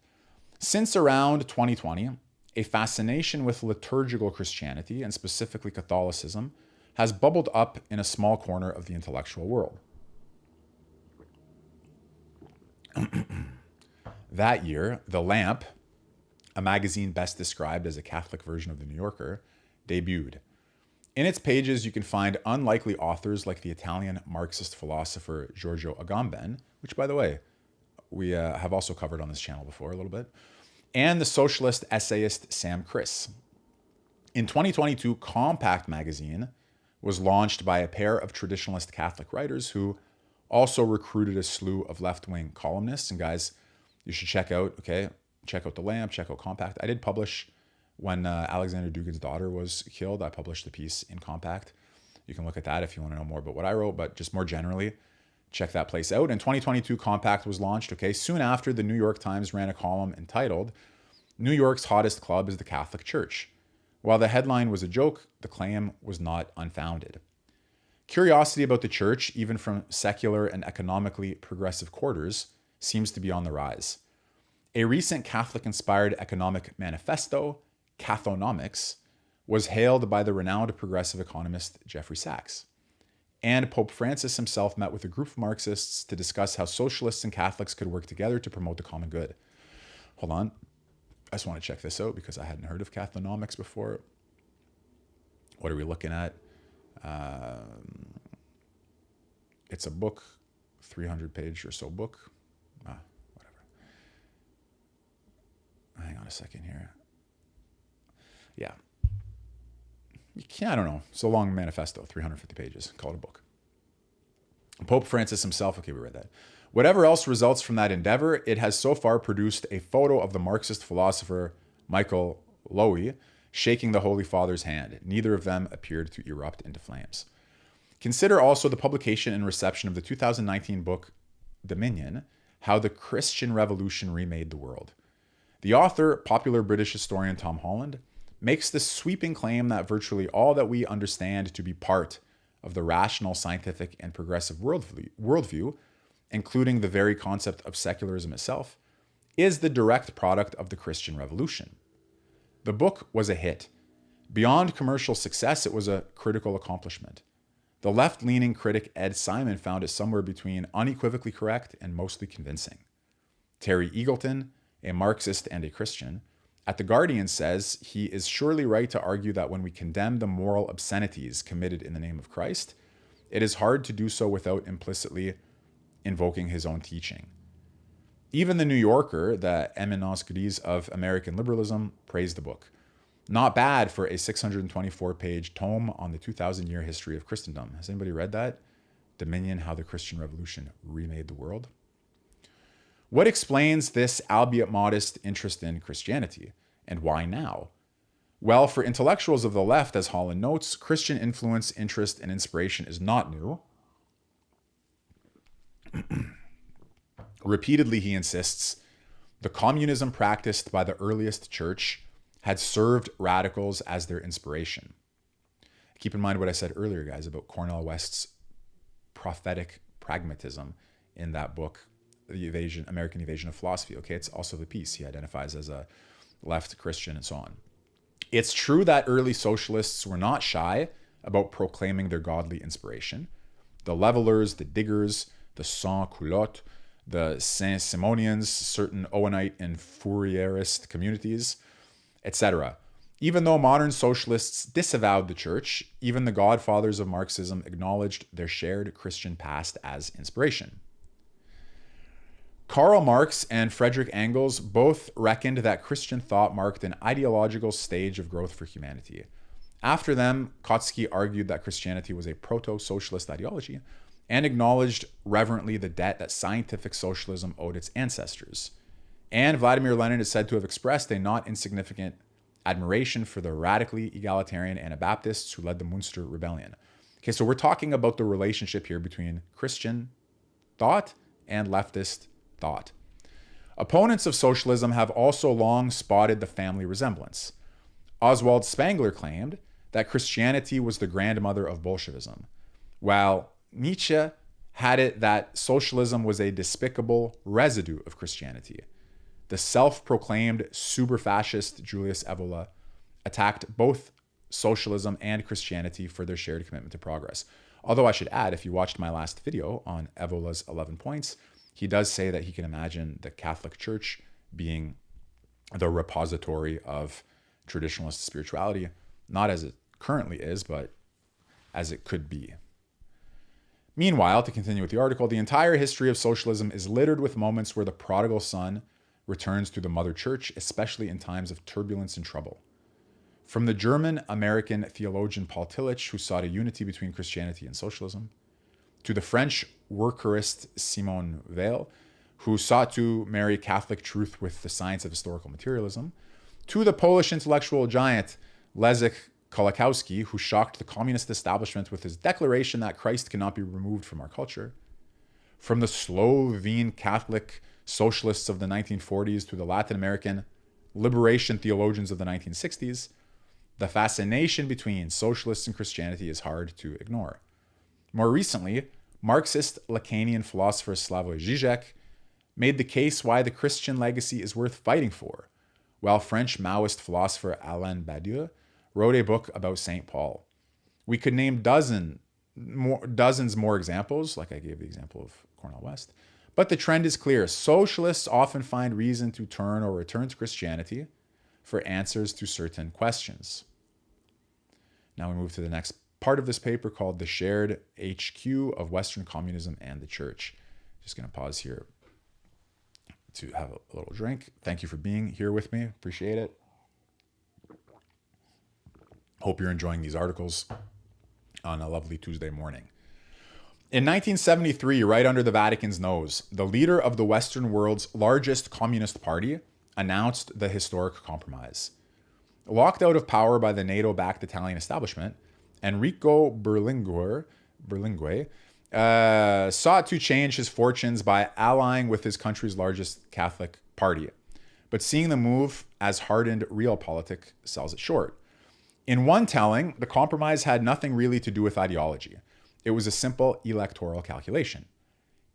Since around 2020, a fascination with liturgical Christianity, and specifically Catholicism, has bubbled up in a small corner of the intellectual world. That year, The Lamp, a magazine best described as a Catholic version of The New Yorker, debuted. In its pages, you can find unlikely authors like the Italian Marxist philosopher Giorgio Agamben, which, by the way, we have also covered on this channel before a little bit, and the socialist essayist Sam Kriss. In 2022, Compact magazine was launched by a pair of traditionalist Catholic writers who also recruited a slew of left-wing columnists. And guys, you should check out The Lamp, check out Compact. I did publish when Alexander Dugin's daughter was killed. I published a piece in Compact. You can look at that if you want to know more about what I wrote, but just more generally, check that place out. In 2022, Compact was launched. Soon after, the New York Times ran a column entitled, "New York's Hottest Club is the Catholic Church." While the headline was a joke, the claim was not unfounded. Curiosity about the church, even from secular and economically progressive quarters, seems to be on the rise. A recent Catholic-inspired economic manifesto, Cathonomics, was hailed by the renowned progressive economist Jeffrey Sachs. And Pope Francis himself met with a group of Marxists to discuss how socialists and Catholics could work together to promote the common good. Hold on. I just want to check this out because I hadn't heard of Cathonomics before. What are we looking at? It's a book, 300-page or so book. Whatever. Hang on a second here. Yeah. I don't know. It's a long manifesto, 350 pages. Call it a book. Pope Francis himself, okay, we read that. Whatever else results from that endeavor, it has so far produced a photo of the Marxist philosopher Michael Lowy shaking the Holy Father's hand. Neither of them appeared to erupt into flames. Consider also the publication and reception of the 2019 book Dominion, How the Christian Revolution Remade the World. The author, popular British historian Tom Holland, makes the sweeping claim that virtually all that we understand to be part of the rational, scientific, and progressive worldview, including the very concept of secularism itself, is the direct product of the Christian Revolution. The book was a hit. Beyond commercial success, it was a critical accomplishment. The left-leaning critic Ed Simon found it somewhere between unequivocally correct and mostly convincing. Terry Eagleton, a Marxist and a Christian, at The Guardian says he is surely right to argue that when we condemn the moral obscenities committed in the name of Christ, it is hard to do so without implicitly invoking his own teaching. Even The New Yorker, the eminence grise of American liberalism, praised the book. Not bad for a 624-page tome on the 2,000-year history of Christendom. Has anybody read that? Dominion, How the Christian Revolution Remade the World. What explains this, albeit modest, interest in Christianity? And why now? Well, for intellectuals of the left, as Holland notes, Christian influence, interest, and inspiration is not new. Repeatedly, he insists, the communism practiced by the earliest church had served radicals as their inspiration. Keep in mind what I said earlier, guys, about Cornell West's prophetic pragmatism in that book, The American Evasion of Philosophy. Okay, it's also the piece. He identifies as a left Christian and so on. It's true that early socialists were not shy about proclaiming their godly inspiration. The levelers, the diggers, the sans-culottes, the Saint-Simonians, certain Owenite and Fourierist communities, etc. Even though modern socialists disavowed the church, even the godfathers of Marxism acknowledged their shared Christian past as inspiration. Karl Marx and Friedrich Engels both reckoned that Christian thought marked an ideological stage of growth for humanity. After them, Kautsky argued that Christianity was a proto-socialist ideology and acknowledged reverently the debt that scientific socialism owed its ancestors. And Vladimir Lenin is said to have expressed a not insignificant admiration for the radically egalitarian Anabaptists who led the Munster Rebellion. Okay, so we're talking about the relationship here between Christian thought and leftist thought. Opponents of socialism have also long spotted the family resemblance. Oswald Spengler claimed that Christianity was the grandmother of Bolshevism, while Nietzsche had it that socialism was a despicable residue of Christianity. The self-proclaimed super-fascist Julius Evola attacked both socialism and Christianity for their shared commitment to progress. Although I should add, if you watched my last video on Evola's 11 points, he does say that he can imagine the Catholic Church being the repository of traditionalist spirituality, not as it currently is, but as it could be. Meanwhile, to continue with the article, the entire history of socialism is littered with moments where the prodigal son returns to the mother church, especially in times of turbulence and trouble. From the German-American theologian Paul Tillich, who sought a unity between Christianity and socialism, to the French workerist Simone Weil, who sought to marry Catholic truth with the science of historical materialism, to the Polish intellectual giant Leszek Kolakowski, who shocked the communist establishment with his declaration that Christ cannot be removed from our culture, from the Slovene Catholic socialists of the 1940s to the Latin American liberation theologians of the 1960s, the fascination between socialists and Christianity is hard to ignore. More recently, Marxist Lacanian philosopher Slavoj Žižek made the case why the Christian legacy is worth fighting for, while French Maoist philosopher Alain Badiou wrote a book about St. Paul. We could name dozens more examples, like I gave the example of Cornell West, but the trend is clear. Socialists often find reason to turn or return to Christianity for answers to certain questions. Now we move to the next part of this paper called The Shared HQ of Western Communism and the Church. Just going to pause here to have a little drink. Thank you for being here with me. Appreciate it. Hope you're enjoying these articles on a lovely Tuesday morning. In 1973, right under the Vatican's nose, the leader of the Western world's largest communist party announced the historic compromise. Locked out of power by the NATO-backed Italian establishment, Enrico Berlinguer sought to change his fortunes by allying with his country's largest Catholic party. But seeing the move as hardened realpolitik sells it short. In one telling, the compromise had nothing really to do with ideology. It was a simple electoral calculation.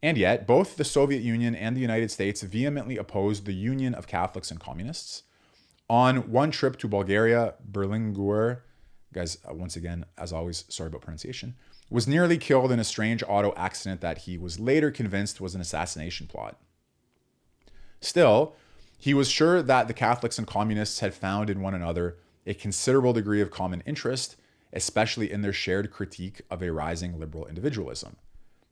And yet, both the Soviet Union and the United States vehemently opposed the union of Catholics and communists. On one trip to Bulgaria, Berlinger, guys, once again, as always, sorry about pronunciation, was nearly killed in a strange auto accident that he was later convinced was an assassination plot. Still, he was sure that the Catholics and communists had found in one another a considerable degree of common interest, especially in their shared critique of a rising liberal individualism.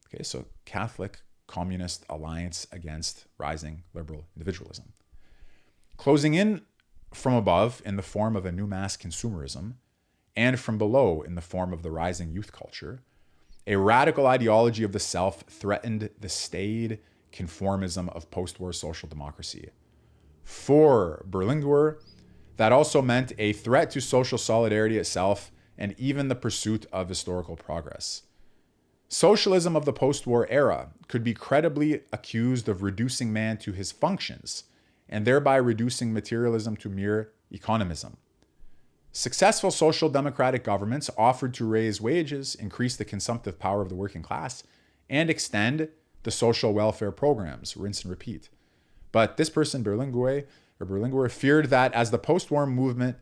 Okay, so Catholic communist alliance against rising liberal individualism. Closing in from above in the form of a new mass consumerism, and from below in the form of the rising youth culture, a radical ideology of the self threatened the staid conformism of post-war social democracy. For Berlinguer, that also meant a threat to social solidarity itself and even the pursuit of historical progress. Socialism of the post-war era could be credibly accused of reducing man to his functions and thereby reducing materialism to mere economism. Successful social democratic governments offered to raise wages, increase the consumptive power of the working class, and extend the social welfare programs, rinse and repeat. But this person, Berlinguer, feared that as the post-war moment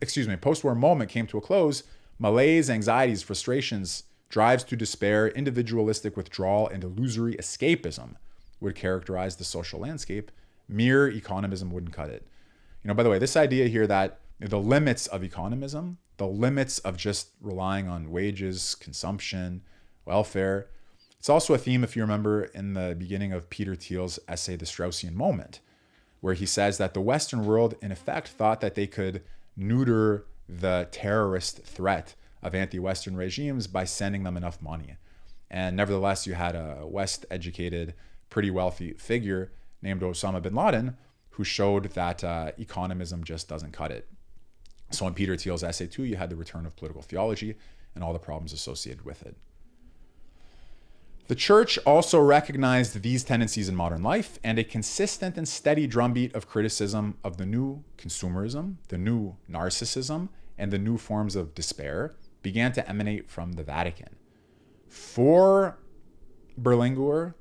came to a close, malaise, anxieties, frustrations, drives to despair, individualistic withdrawal, and illusory escapism would characterize the social landscape. Mere economism wouldn't cut it. By the way, this idea here that the limits of economism, the limits of just relying on wages, consumption, welfare, it's also a theme, if you remember, in the beginning of Peter Thiel's essay, The Straussian Moment, where he says that the Western world, in effect, thought that they could neuter the terrorist threat of anti-Western regimes by sending them enough money. And nevertheless, you had a West-educated, pretty wealthy figure named Osama bin Laden who showed that economism just doesn't cut it. So in Peter Thiel's essay too, you had the return of political theology and all the problems associated with it. The church also recognized these tendencies in modern life, and a consistent and steady drumbeat of criticism of the new consumerism, the new narcissism, and the new forms of despair began to emanate from the Vatican. For Berlinguer,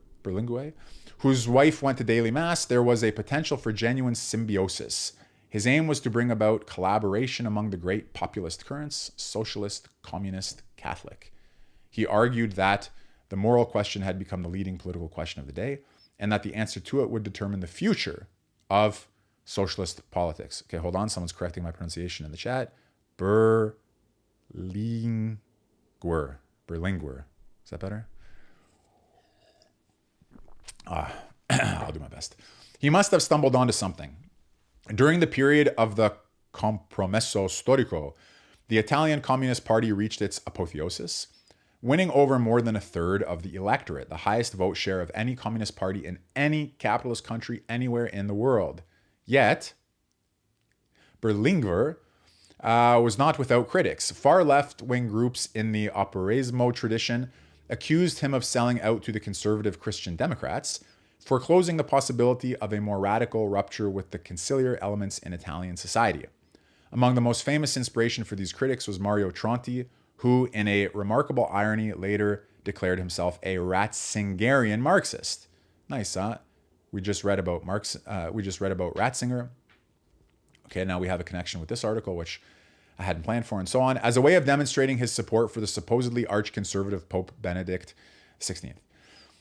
whose wife went to daily mass, there was a potential for genuine symbiosis. His aim was to bring about collaboration among the great populist currents, socialist, communist, Catholic. He argued that the moral question had become the leading political question of the day, and that the answer to it would determine the future of socialist politics. Okay, hold on. Someone's correcting my pronunciation in the chat. Berlinguer. Is that better? I'll do my best. He must have stumbled onto something. During the period of the Compromesso Storico, the Italian Communist Party reached its apotheosis, winning over more than a third of the electorate, the highest vote share of any communist party in any capitalist country anywhere in the world. Yet, Berlinger was not without critics. Far left-wing groups in the Operaismo tradition accused him of selling out to the conservative Christian Democrats, foreclosing the possibility of a more radical rupture with the conciliar elements in Italian society. Among the most famous inspiration for these critics was Mario Tronti, who, in a remarkable irony, later declared himself a Ratzingerian Marxist. Nice, huh? We just read about Ratzinger. Okay, now we have a connection with this article, which I hadn't planned for, and so on, as a way of demonstrating his support for the supposedly arch-conservative Pope Benedict XVI.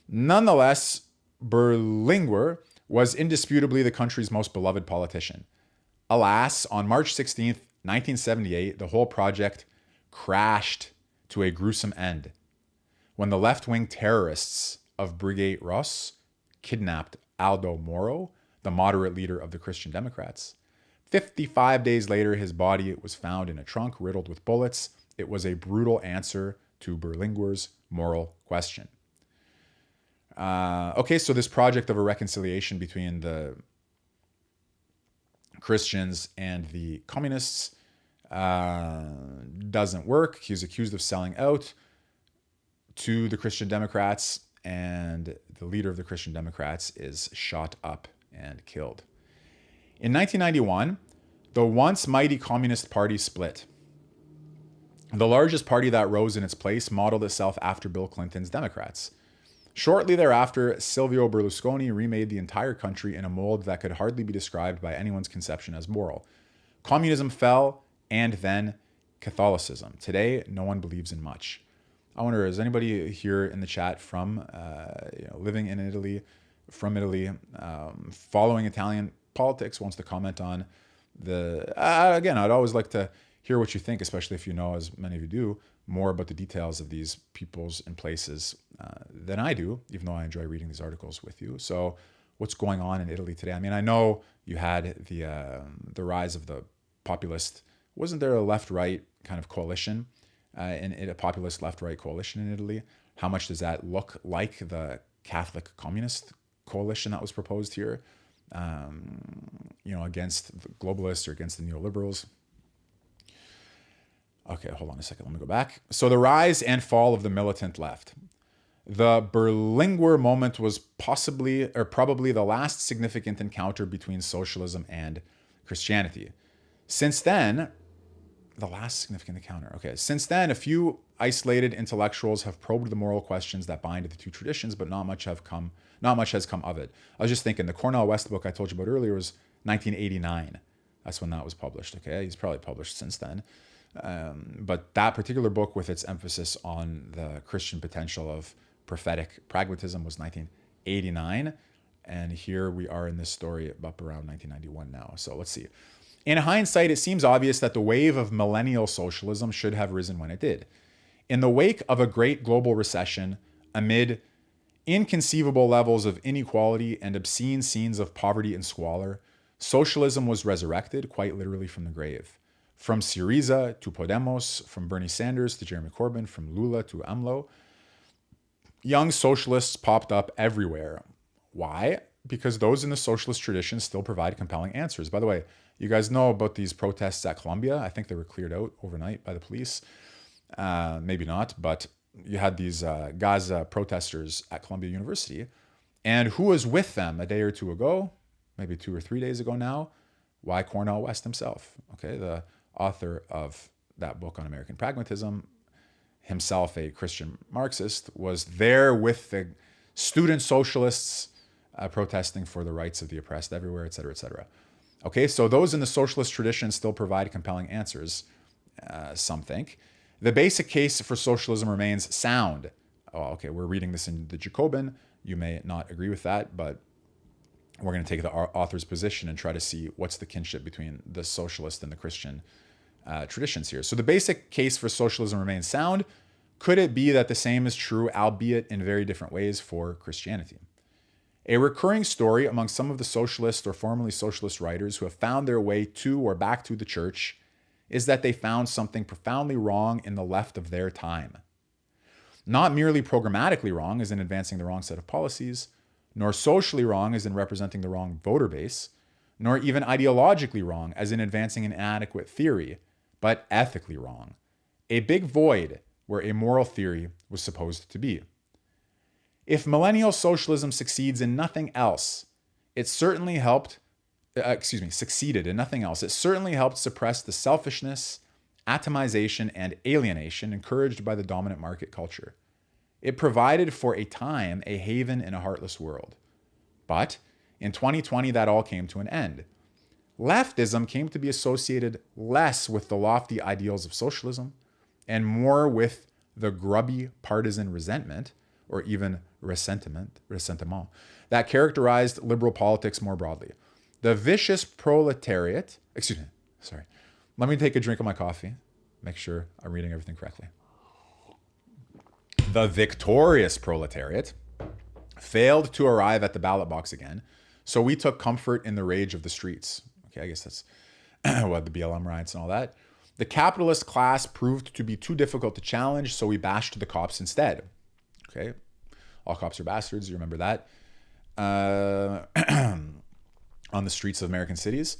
Nonetheless, Berlinger was indisputably the country's most beloved politician. Alas, on March 16th, 1978, the whole project crashed to a gruesome end when the left-wing terrorists of Brigade Ross kidnapped Aldo Moro, the moderate leader of the Christian Democrats. 55 days later, his body was found in a trunk riddled with bullets. It was a brutal answer to Berlinger's moral question. Okay, so this project of a reconciliation between the Christians and the communists doesn't work. He's accused of selling out to the Christian Democrats, and the leader of the Christian Democrats is shot up and killed. In 1991, the once mighty Communist Party split. The largest party that rose in its place modeled itself after Bill Clinton's Democrats. Shortly thereafter, Silvio Berlusconi remade the entire country in a mold that could hardly be described by anyone's conception as moral. Communism fell, and then Catholicism. Today, no one believes in much. I wonder, is anybody here in the chat from living in Italy, from Italy, following Italian politics, wants to comment on the... again, I'd always like to hear what you think, especially if you know, as many of you do, more about the details of these peoples and places than I do, even though I enjoy reading these articles with you. So what's going on in Italy today? I mean, I know you had the rise of the populist... Wasn't there a left-right kind of coalition, in a populist left-right coalition in Italy? How much does that look like the Catholic Communist coalition that was proposed here, against the globalists or against the neoliberals? Okay, hold on a second. Let me go back. So the rise and fall of the militant left. The Berlinger moment was probably the last significant encounter between socialism and Christianity. Since then, Since then, a few isolated intellectuals have probed the moral questions that bind the two traditions, but not much has come of it. I was just thinking, the Cornell West book I told you about earlier was 1989. That's when that was published. Okay, he's probably published since then. But that particular book, with its emphasis on the Christian potential of prophetic pragmatism, was 1989. And here we are in this story up around 1991 now. So let's see. In hindsight, it seems obvious that the wave of millennial socialism should have risen when it did. In the wake of a great global recession, amid inconceivable levels of inequality and obscene scenes of poverty and squalor, socialism was resurrected, quite literally, from the grave. From Syriza to Podemos, from Bernie Sanders to Jeremy Corbyn, from Lula to AMLO, young socialists popped up everywhere. Why? Because those in the socialist tradition still provide compelling answers. By the way, you guys know about these protests at Columbia. I think they were cleared out overnight by the police. Maybe not, but you had these Gaza protesters at Columbia University. And who was with them a day or two ago? Maybe 2 or 3 days ago now? Why, Cornell West himself. Okay, the author of that book on American pragmatism, himself a Christian Marxist, was there with the student socialists protesting for the rights of the oppressed everywhere, et cetera, et cetera. Okay, so those in the socialist tradition still provide compelling answers, some think. The basic case for socialism remains sound. Oh, okay, we're reading this in the Jacobin. You may not agree with that, but we're going to take the author's position and try to see what's the kinship between the socialist and the Christian traditions here. So the basic case for socialism remains sound. Could it be that the same is true, albeit in very different ways, for Christianity? A recurring story among some of the socialist or formerly socialist writers who have found their way to or back to the church is that they found something profoundly wrong in the left of their time. Not merely programmatically wrong, as in advancing the wrong set of policies, nor socially wrong, as in representing the wrong voter base, nor even ideologically wrong, as in advancing an inadequate theory, but ethically wrong. A big void where a moral theory was supposed to be. If millennial socialism succeeds in nothing else, it certainly succeeded in nothing else. It certainly helped suppress the selfishness, atomization, and alienation encouraged by the dominant market culture. It provided for a time a haven in a heartless world. But in 2020, that all came to an end. Leftism came to be associated less with the lofty ideals of socialism and more with the grubby partisan resentment, or even ressentiment, that characterized liberal politics more broadly. The vicious proletariat, let me take a drink of my coffee, make sure I'm reading everything correctly. The victorious proletariat failed to arrive at the ballot box again, so we took comfort in the rage of the streets. Okay, I guess that's what the BLM riots and all that. The capitalist class proved to be too difficult to challenge, so we bashed the cops instead. Okay, all cops are bastards, you remember that. On the streets of American cities,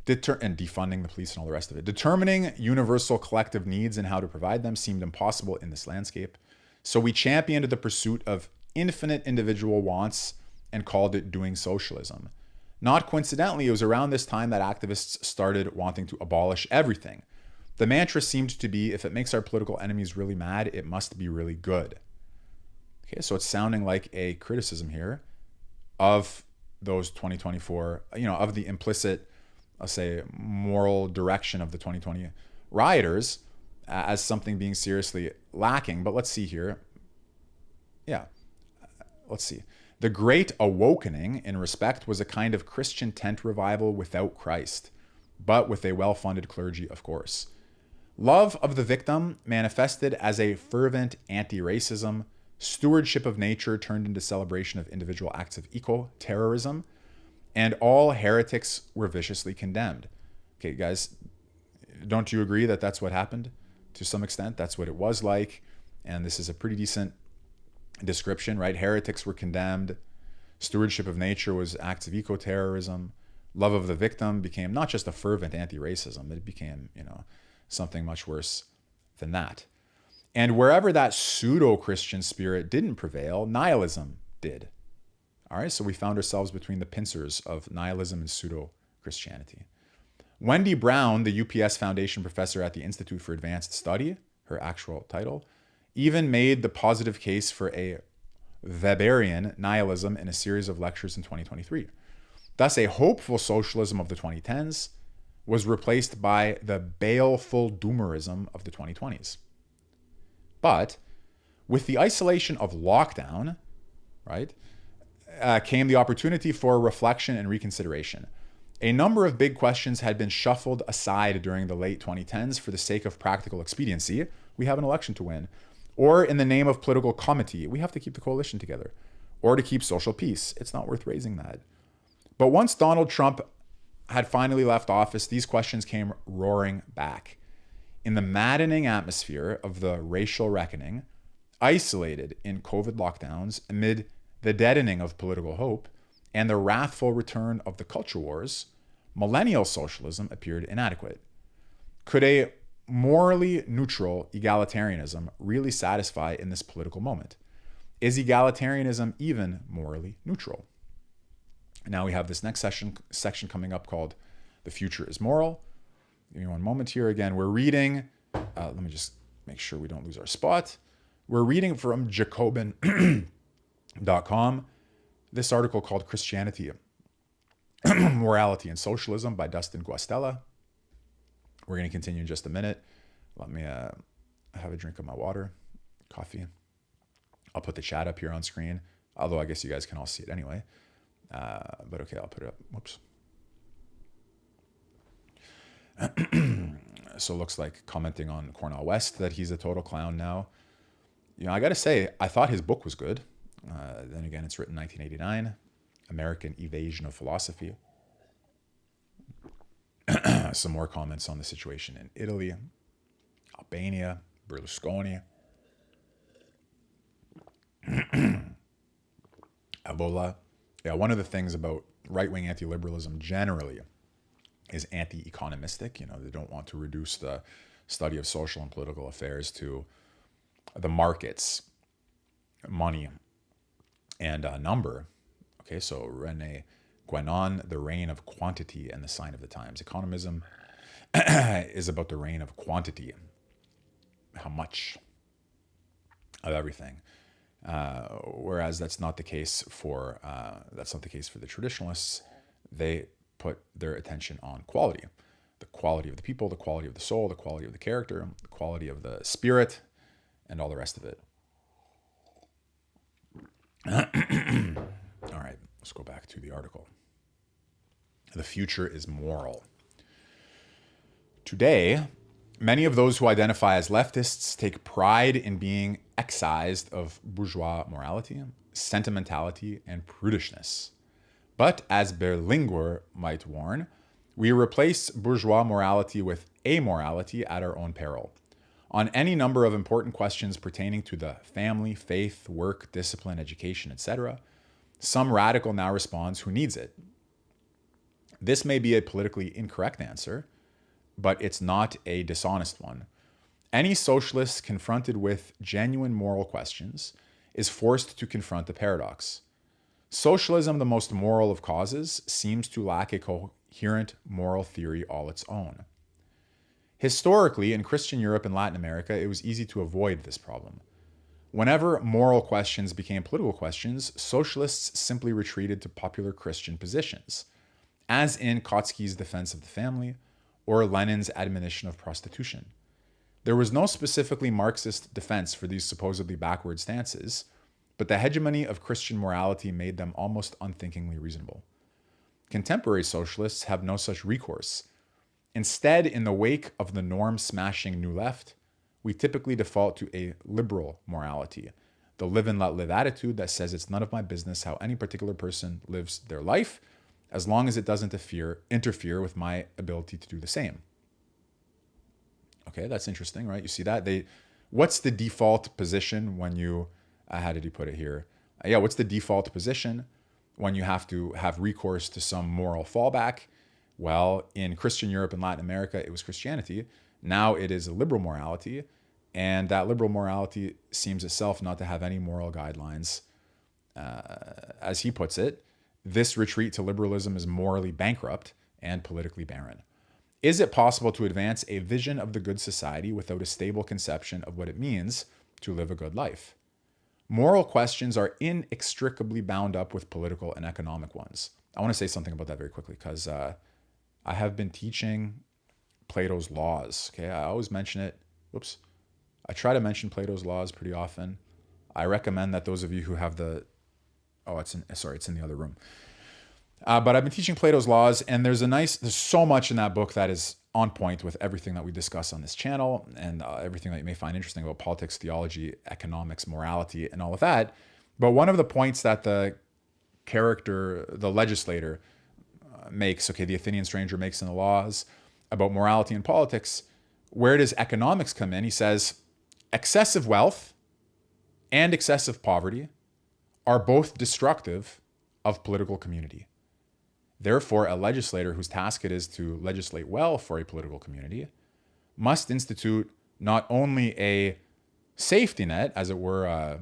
and defunding the police and all the rest of it. Determining universal collective needs and how to provide them seemed impossible in this landscape. So we championed the pursuit of infinite individual wants and called it doing socialism. Not coincidentally, it was around this time that activists started wanting to abolish everything. The mantra seemed to be, if it makes our political enemies really mad, it must be really good. Okay, so it's sounding like a criticism here of those 2024, of the implicit, I'll say, moral direction of the 2020 rioters as something being seriously lacking. But let's see here. Let's see. The Great Awakening, in respect, was a kind of Christian tent revival without Christ, but with a well-funded clergy, of course. Love of the victim manifested as a fervent anti-racism, stewardship of nature turned into celebration of individual acts of eco-terrorism, and all heretics were viciously condemned. Okay, guys, don't you agree that that's what happened? To some extent, that's what it was like, and this is a pretty decent description, right? Heretics were condemned, stewardship of nature was acts of eco-terrorism, love of the victim became not just a fervent anti-racism, it became, something much worse than that. And wherever that pseudo-Christian spirit didn't prevail, nihilism did. All right, so we found ourselves between the pincers of nihilism and pseudo-Christianity. Wendy Brown, the UPS Foundation professor at the Institute for Advanced Study, her actual title, even made the positive case for a Weberian nihilism in a series of lectures in 2023. Thus, a hopeful socialism of the 2010s was replaced by the baleful doomerism of the 2020s. But with the isolation of lockdown, right, came the opportunity for reflection and reconsideration. A number of big questions had been shuffled aside during the late 2010s for the sake of practical expediency. We have an election to win. Or in the name of political comity, we have to keep the coalition together. Or to keep social peace. It's not worth raising that. But once Donald Trump had finally left office, these questions came roaring back. In the maddening atmosphere of the racial reckoning, isolated in COVID lockdowns, amid the deadening of political hope, and the wrathful return of the culture wars, millennial socialism appeared inadequate. Could a morally neutral egalitarianism really satisfy in this political moment? Is egalitarianism even morally neutral? Now we have this next section coming up called The Future is Moral. Give me one moment here. Again, we're reading, let me just make sure we don't lose our spot. We're reading from Jacobin.com, this article called Christianity, Morality and Socialism by Dustin Guastella. We're going to continue in just a minute. Let me have a drink of my water, coffee. I'll put the chat up here on screen, although I guess you guys can all see it anyway. But okay, I'll put it up. Whoops. So it looks like commenting on Cornell West that he's a total clown now. I got to say, I thought his book was good. Then again, it's written 1989. American evasion of philosophy. Some more comments on the situation in Italy, Albania, Berlusconi, Ebola. Yeah, one of the things about right-wing anti-liberalism generally is anti-economistic. They don't want to reduce the study of social and political affairs to the markets, money, and number. Okay, so René Guénon, The Reign of Quantity and the Sign of the Times. Economism is about the reign of quantity, how much of everything. Whereas that's not the case for the traditionalists. They put their attention on quality, the quality of the people, the quality of the soul, the quality of the character, the quality of the spirit, and all the rest of it. All right, let's go back to the article. The future is moral. Today, many of those who identify as leftists take pride in being excised of bourgeois morality, sentimentality, and prudishness. But as Berlinger might warn, we replace bourgeois morality with amorality at our own peril. On any number of important questions pertaining to the family, faith, work, discipline, education, etc., some radical now responds, who needs it? This may be a politically incorrect answer, but it's not a dishonest one. Any socialist confronted with genuine moral questions is forced to confront the paradox. Socialism, the most moral of causes, seems to lack a coherent moral theory all its own. Historically, in Christian Europe and Latin America, it was easy to avoid this problem. Whenever moral questions became political questions, socialists simply retreated to popular Christian positions, as in Kautsky's defense of the family or Lenin's admonition of prostitution. There was no specifically Marxist defense for these supposedly backward stances, but the hegemony of Christian morality made them almost unthinkingly reasonable. Contemporary socialists have no such recourse. Instead, in the wake of the norm-smashing New Left, we typically default to a liberal morality, the live and let live attitude that says it's none of my business how any particular person lives their life, as long as it doesn't interfere with my ability to do the same. Okay, that's interesting, right? You see that? What's the default position when you, how did he put it here? What's the default position when you have to have recourse to some moral fallback? Well, in Christian Europe and Latin America, it was Christianity. Now it is a liberal morality, and that liberal morality seems itself not to have any moral guidelines. As he puts it, this retreat to liberalism is morally bankrupt and politically barren. Is it possible to advance a vision of the good society without a stable conception of what it means to live a good life? Moral questions are inextricably bound up with political and economic ones. I want to say something about that very quickly because I have been teaching Plato's Laws. Okay, I always mention it. Whoops. I try to mention Plato's Laws pretty often. I recommend that those of you who have the... Oh, it's in the other room. But I've been teaching Plato's Laws, and there's so much in that book that is on point with everything that we discuss on this channel and everything that you may find interesting about politics, theology, economics, morality, and all of that. But one of the points that the legislator makes, the Athenian stranger makes in the Laws about morality and politics, where does economics come in? He says, excessive wealth and excessive poverty are both destructive of political community. Therefore, a legislator whose task it is to legislate well for a political community must institute not only a safety net, as it were, a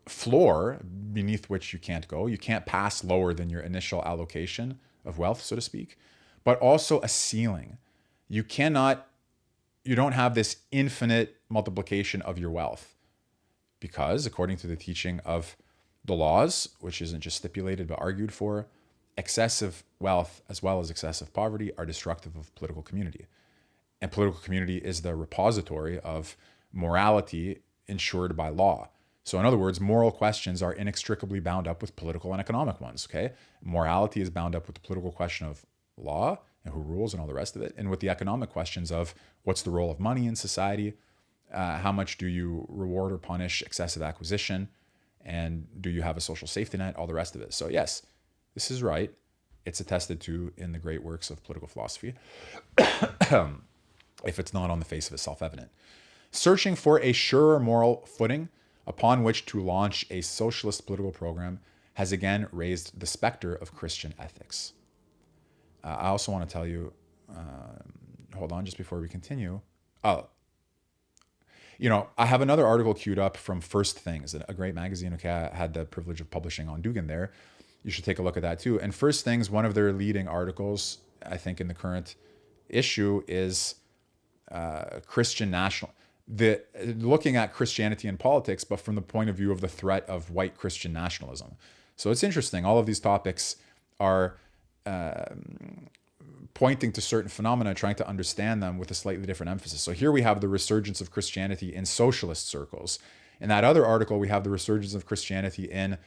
floor beneath which you can't go. You can't pass lower than your initial allocation of wealth, so to speak, but also a ceiling. You don't have this infinite multiplication of your wealth because, according to the teaching of the Laws, which isn't just stipulated but argued for, excessive wealth as well as excessive poverty are destructive of political community. And political community is the repository of morality ensured by law. So in other words, moral questions are inextricably bound up with political and economic ones, okay? Morality is bound up with the political question of law and who rules and all the rest of it, and with the economic questions of what's the role of money in society, how much do you reward or punish excessive acquisition, And do you have a social safety net? All the rest of it. So yes, this is right. It's attested to in the great works of political philosophy, if it's not on the face of it self-evident. Searching for a surer moral footing upon which to launch a socialist political program has again raised the specter of Christian ethics. I also want to tell you, hold on, just before we continue. I have another article queued up from First Things, a great magazine. Okay, I had the privilege of publishing on Dugin there. You should take a look at that too. And First Things, one of their leading articles, I think in the current issue, is Christian national. Looking at Christianity and politics, but from the point of view of the threat of white Christian nationalism. So it's interesting. All of these topics are pointing to certain phenomena, trying to understand them with a slightly different emphasis. So here we have the resurgence of Christianity in socialist circles. In that other article, we have the resurgence of Christianity in,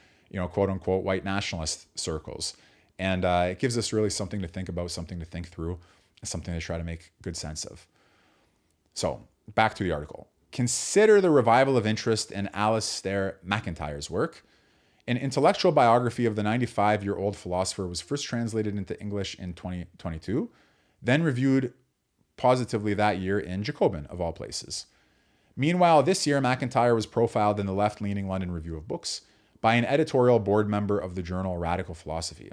quote unquote, white nationalist circles. And it gives us really something to think about, something to think through, something to try to make good sense of. So back to the article. Consider the revival of interest in Alistair MacIntyre's work. An intellectual biography of the 95-year-old philosopher was first translated into English in 2022, then reviewed positively that year in Jacobin, of all places. Meanwhile, this year, MacIntyre was profiled in the left-leaning London Review of Books by an editorial board member of the journal Radical Philosophy.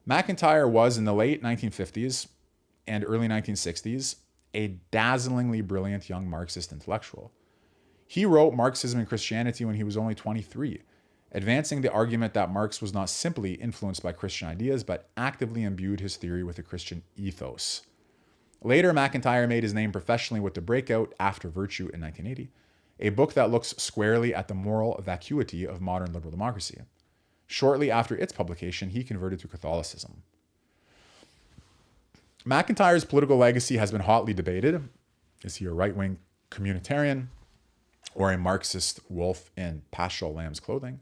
MacIntyre was, in the late 1950s and early 1960s, a dazzlingly brilliant young Marxist intellectual. He wrote Marxism and Christianity when he was only 23, advancing the argument that Marx was not simply influenced by Christian ideas, but actively imbued his theory with a Christian ethos. Later, MacIntyre made his name professionally with the breakout After Virtue in 1980, a book that looks squarely at the moral vacuity of modern liberal democracy. Shortly after its publication, he converted to Catholicism. MacIntyre's political legacy has been hotly debated. Is he a right-wing communitarian or a Marxist wolf in Pascal Lamb's clothing?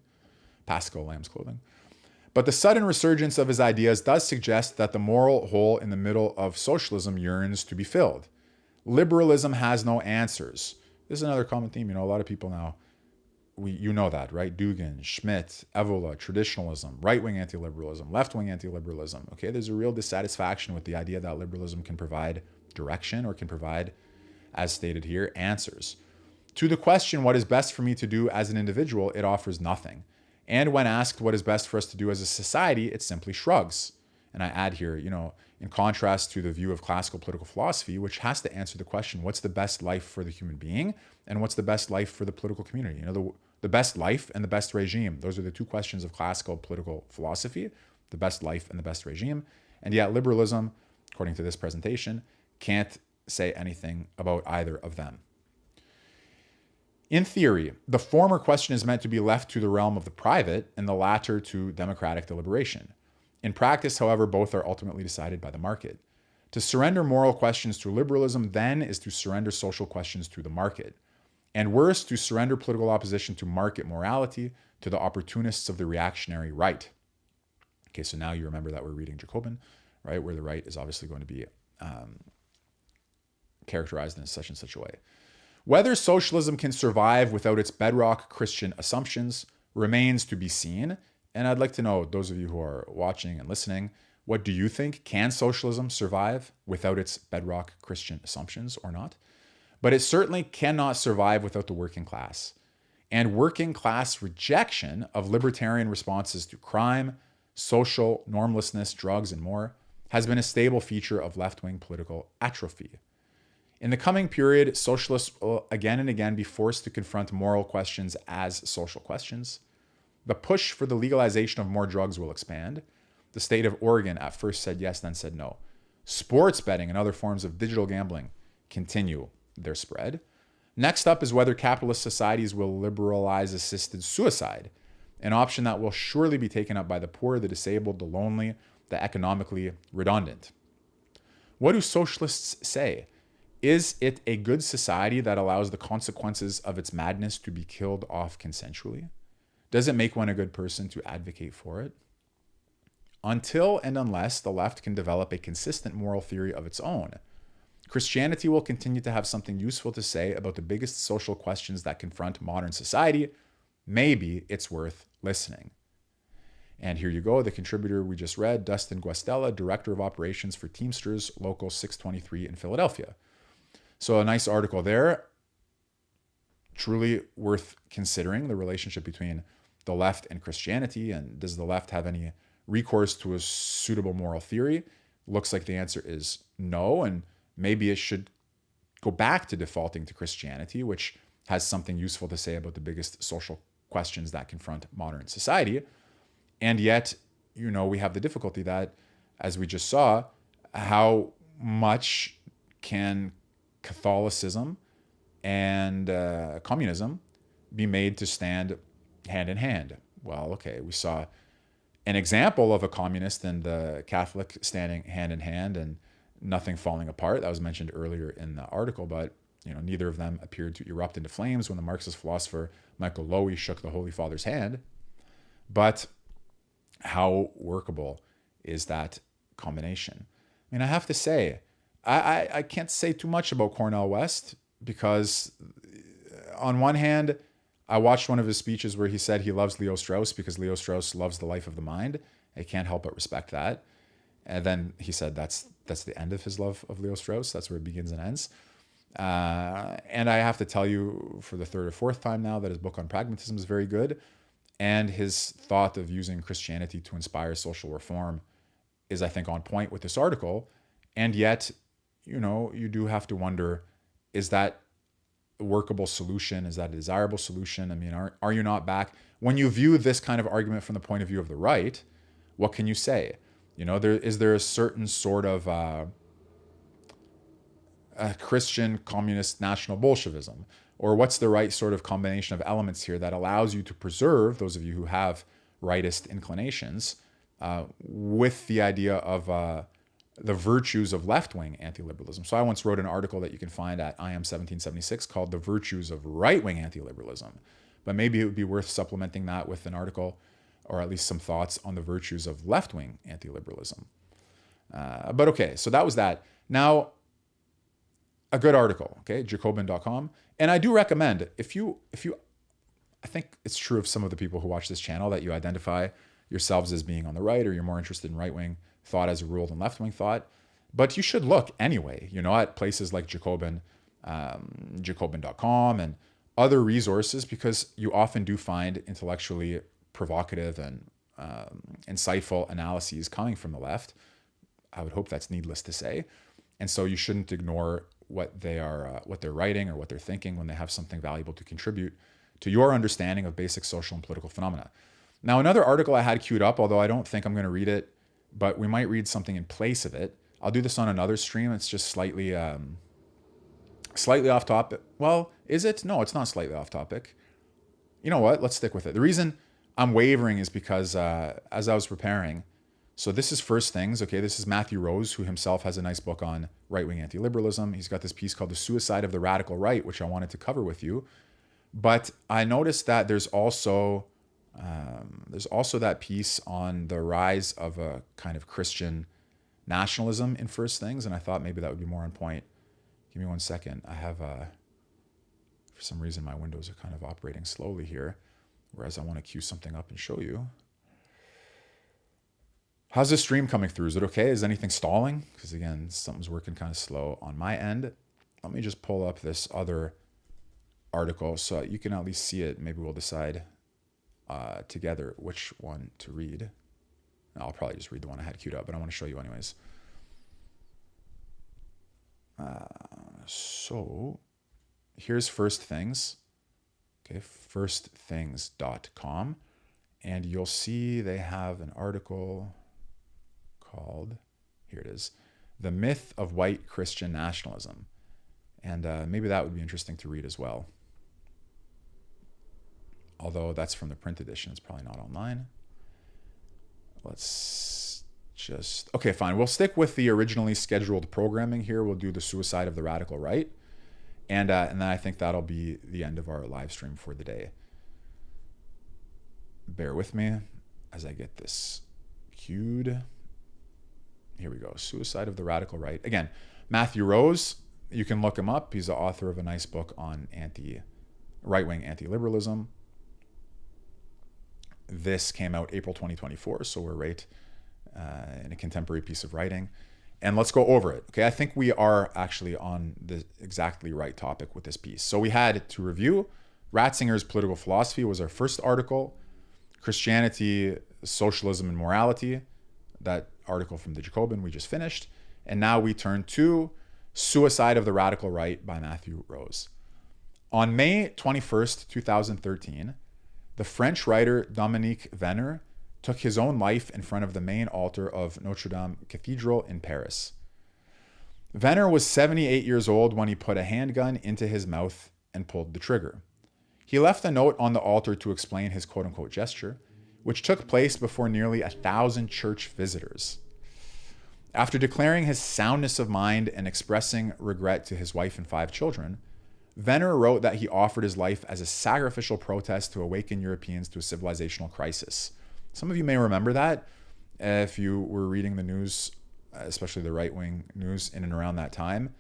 But the sudden resurgence of his ideas does suggest that the moral hole in the middle of socialism yearns to be filled. Liberalism has no answers. This is another common theme. A lot of people now, you know that, right? Dugin, Schmidt, Evola, traditionalism, right-wing anti-liberalism, left-wing anti-liberalism. Okay, there's a real dissatisfaction with the idea that liberalism can provide direction or can provide, as stated here, answers. To the question, what is best for me to do as an individual, it offers nothing. And when asked what is best for us to do as a society, it simply shrugs. And I add here, in contrast to the view of classical political philosophy, which has to answer the question, what's the best life for the human being? And what's the best life for the political community? The best life and the best regime. Those are the two questions of classical political philosophy, the best life and the best regime. And yet liberalism, according to this presentation, can't say anything about either of them. In theory, the former question is meant to be left to the realm of the private and the latter to democratic deliberation. In practice, however, both are ultimately decided by the market. To surrender moral questions to liberalism, then, is to surrender social questions to the market. And worse, to surrender political opposition to market morality, to the opportunists of the reactionary right. Okay, so now you remember that we're reading Jacobin, right, where the right is obviously going to be characterized in such and such a way. Whether socialism can survive without its bedrock Christian assumptions remains to be seen. And I'd like to know, those of you who are watching and listening, what do you think? Can socialism survive without its bedrock Christian assumptions or not? But it certainly cannot survive without the working class. And working class rejection of libertarian responses to crime, social normlessness, drugs, and more has been a stable feature of left-wing political atrophy. In the coming period, socialists will again and again be forced to confront moral questions as social questions. The push for the legalization of more drugs will expand. The state of Oregon at first said yes, then said no. Sports betting and other forms of digital gambling continue their spread. Next up is whether capitalist societies will liberalize assisted suicide, an option that will surely be taken up by the poor, the disabled, the lonely, the economically redundant. What do socialists say? Is it a good society that allows the consequences of its madness to be killed off consensually? Does it make one a good person to advocate for it? Until and unless the left can develop a consistent moral theory of its own, Christianity will continue to have something useful to say about the biggest social questions that confront modern society, maybe it's worth listening. And here you go, the contributor we just read, Dustin Guastella, Director of Operations for Teamsters Local 623 in Philadelphia. So a nice article there. Truly worth considering the relationship between the left and Christianity, and does the left have any recourse to a suitable moral theory? Looks like the answer is no, and maybe it should go back to defaulting to Christianity, which has something useful to say about the biggest social questions that confront modern society. And yet, we have the difficulty that, as we just saw, how much can Catholicism and communism be made to stand hand in hand? Well, okay, we saw an example of a communist and the Catholic standing hand in hand and nothing falling apart. That was mentioned earlier in the article, but neither of them appeared to erupt into flames when the Marxist philosopher Michael Lowy shook the Holy Father's hand. But how workable is that combination? I mean, I have to say, I can't say too much about Cornell West, because on one hand, I watched one of his speeches where he said he loves Leo Strauss because Leo Strauss loves the life of the mind. I can't help but respect that. And then he said that's the end of his love of Leo Strauss. That's where it begins and ends. And I have to tell you for the third or fourth time now that his book on pragmatism is very good. And his thought of using Christianity to inspire social reform is, I think, on point with this article. And yet, you do have to wonder, is that a workable solution? Is that a desirable solution? I mean, are you not back? When you view this kind of argument from the point of view of the right, what can you say? Is there a certain sort of a Christian communist national Bolshevism? Or what's the right sort of combination of elements here that allows you to preserve, those of you who have rightist inclinations, with the idea of the virtues of left-wing anti-liberalism? So I once wrote an article that you can find at IM1776 called The Virtues of Right-Wing Anti-Liberalism. But maybe it would be worth supplementing that with an article, or at least some thoughts on the virtues of left-wing anti-liberalism. But okay, so that was that. Now, a good article, okay, Jacobin.com. And I do recommend, if you, I think it's true of some of the people who watch this channel that you identify yourselves as being on the right, or you're more interested in right-wing thought as a rule than left-wing thought. But you should look anyway, at places like Jacobin, Jacobin.com, and other resources, because you often do find intellectually provocative and insightful analyses coming from the left. I would hope that's needless to say. And so you shouldn't ignore what they're writing or what they're thinking when they have something valuable to contribute to your understanding of basic social and political phenomena. Now, another article I had queued up, although I don't think I'm going to read it, but we might read something in place of it. I'll do this on another stream. It's just slightly off topic. Well, is it? No, it's not slightly off topic. You know what? Let's stick with it. The reason I'm wavering is because as I was preparing, so this is First Things. Okay, this is Matthew Rose, who himself has a nice book on right-wing anti-liberalism. He's got this piece called The Suicide of the Radical Right, which I wanted to cover with you. But I noticed that there's also that piece on the rise of a kind of Christian nationalism in First Things, and I thought maybe that would be more on point. Give me 1 second. I have, for some reason, my windows are kind of operating slowly here, whereas I want to queue something up and show you. How's this stream coming through? Is it okay? Is anything stalling? Because again, something's working kind of slow on my end. Let me just pull up this other article so you can at least see it. Maybe we'll decide together which one to read. I'll probably just read the one I had queued up, but I want to show you anyways. So here's First Things. Okay, firstthings.com. And you'll see they have an article called, here it is, The Myth of White Christian Nationalism. And maybe that would be interesting to read as well. Although that's from the print edition, it's probably not online. Let's just, okay, fine. We'll stick with the originally scheduled programming here. We'll do The Suicide of the Radical Right. And then I think that'll be the end of our live stream for the day. Bear with me as I get this queued. Here we go. Suicide of the Radical Right. Again, Matthew Rose, you can look him up. He's the author of a nice book on right-wing anti-liberalism. this came out April 2024, so we're right in a contemporary piece of writing. And let's go over it. Okay, I think we are actually on the exactly right topic with this piece. So we had to review Ratzinger's Political Philosophy was our first article. Christianity, Socialism, and Morality, that article from the Jacobin we just finished. And now we turn to Suicide of the Radical Right by Matthew Rose. On May 21st, 2013, the French writer Dominique Venner took his own life in front of the main altar of Notre Dame Cathedral in Paris. Venner was 78 years old when he put a handgun into his mouth and pulled the trigger. He left a note on the altar to explain his quote-unquote gesture, which took place before nearly 1,000 church visitors. After declaring his soundness of mind and expressing regret to his wife and 5 children, Venner wrote that he offered his life as a sacrificial protest to awaken Europeans to a civilizational crisis. Some of you may remember that if you were reading the news, especially the right-wing news in and around that time.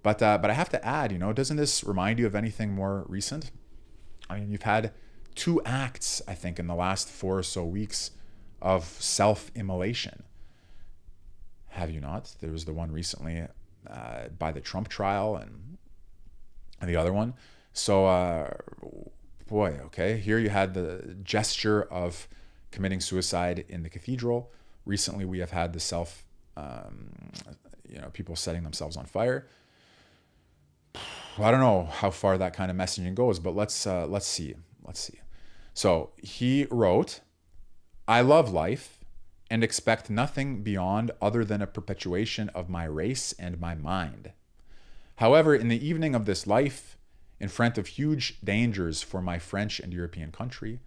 But I have to add, doesn't this remind you of anything more recent? I mean, you've had 2 acts, I think, in the last 4 or so weeks of self-immolation. Have you not? There was the one recently by the Trump trial and the other one. So, boy, okay. Here you had the gesture of committing suicide in the cathedral. Recently, we have had the people setting themselves on fire. I don't know how far that kind of messaging goes, but let's see. So he wrote, "I love life and expect nothing beyond other than a perpetuation of my race and my mind. However, in the evening of this life, in front of huge dangers for my French and European country,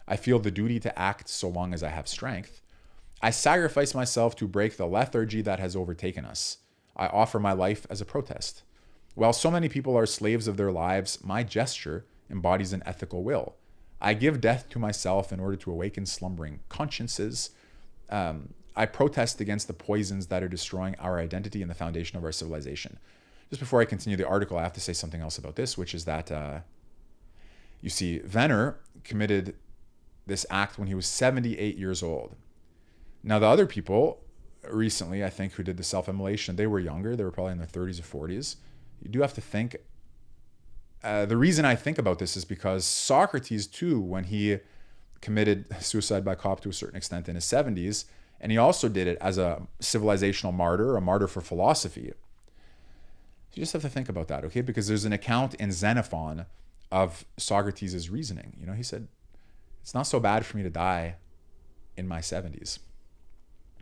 I feel the duty to act so long as I have strength. I sacrifice myself to break the lethargy that has overtaken us. I offer my life as a protest. While so many people are slaves of their lives, my gesture embodies an ethical will. I give death to myself in order to awaken slumbering consciences. I protest against the poisons that are destroying our identity and the foundation of our civilization." Just before I continue the article, I have to say something else about this, which is that, you see, Venner committed this act when he was 78 years old. Now, the other people recently, I think, who did the self-immolation, they were younger. They were probably in their 30s or 40s. You do have to think. The reason I think about this is because Socrates, too, when he committed suicide by cop to a certain extent in his 70s, and he also did it as a civilizational martyr, a martyr for philosophy. You just have to think about that, okay? Because there's an account in Xenophon of Socrates' reasoning. He said, it's not so bad for me to die in my 70s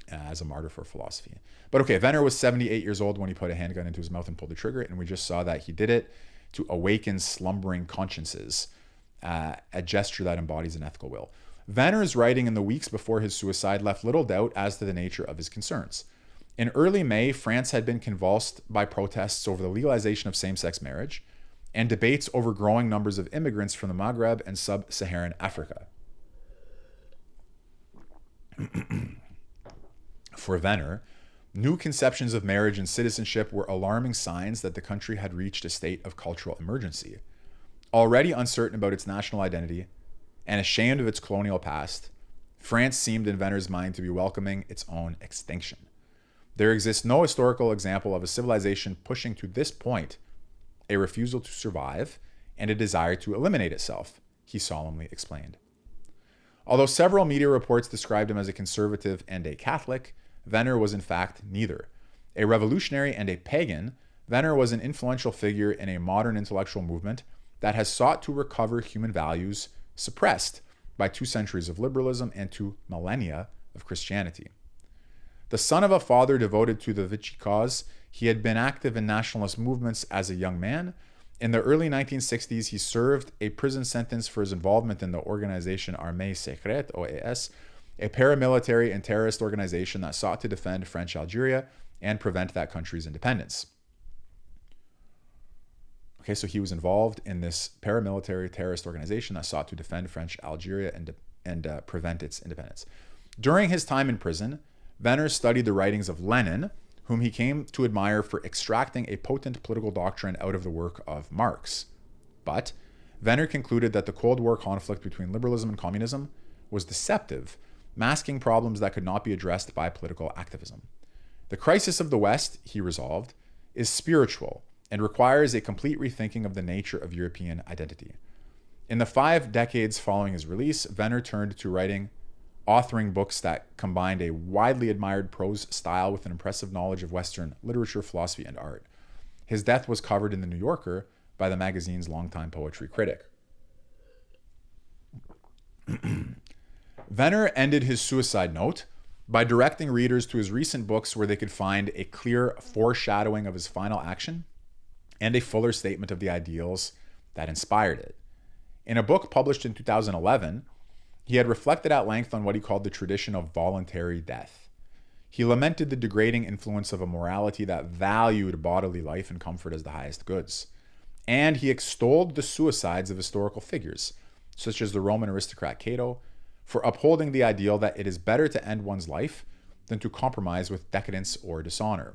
as a martyr for philosophy. But okay, Venner was 78 years old when he put a handgun into his mouth and pulled the trigger, and we just saw that he did it to awaken slumbering consciences, a gesture that embodies an ethical will. Venner's writing in the weeks before his suicide left little doubt as to the nature of his concerns. In early May, France had been convulsed by protests over the legalization of same-sex marriage and debates over growing numbers of immigrants from the Maghreb and sub-Saharan Africa. For Venner, new conceptions of marriage and citizenship were alarming signs that the country had reached a state of cultural emergency. Already uncertain about its national identity and ashamed of its colonial past, France seemed in Venner's mind to be welcoming its own extinction. There exists no historical example of a civilization pushing to this point a refusal to survive and a desire to eliminate itself, he solemnly explained. Although several media reports described him as a conservative and a Catholic, Venner was in fact neither. A revolutionary and a pagan, Venner was an influential figure in a modern intellectual movement that has sought to recover human values suppressed by 2 centuries of liberalism and 2 millennia of Christianity. The son of a father devoted to the Vichy cause, he had been active in nationalist movements as a young man. In the early 1960s, he served a prison sentence for his involvement in the organization Armée Secrète, OAS, a paramilitary and terrorist organization that sought to defend French Algeria and prevent that country's independence. Okay, so he was involved in this paramilitary terrorist organization that sought to defend French Algeria and prevent its independence. During his time in prison, Venner studied the writings of Lenin, whom he came to admire for extracting a potent political doctrine out of the work of Marx. But Venner concluded that the Cold War conflict between liberalism and communism was deceptive, masking problems that could not be addressed by political activism. The crisis of the West, he resolved, is spiritual and requires a complete rethinking of the nature of European identity. In the 5 decades following his release, Venner turned to authoring books that combined a widely admired prose style with an impressive knowledge of Western literature, philosophy, and art. His death was covered in The New Yorker by the magazine's longtime poetry critic. Venner ended his suicide note by directing readers to his recent books where they could find a clear foreshadowing of his final action and a fuller statement of the ideals that inspired it. In a book published in 2011, he had reflected at length on what he called the tradition of voluntary death. He lamented the degrading influence of a morality that valued bodily life and comfort as the highest goods. And he extolled the suicides of historical figures, such as the Roman aristocrat Cato, for upholding the ideal that it is better to end one's life than to compromise with decadence or dishonor.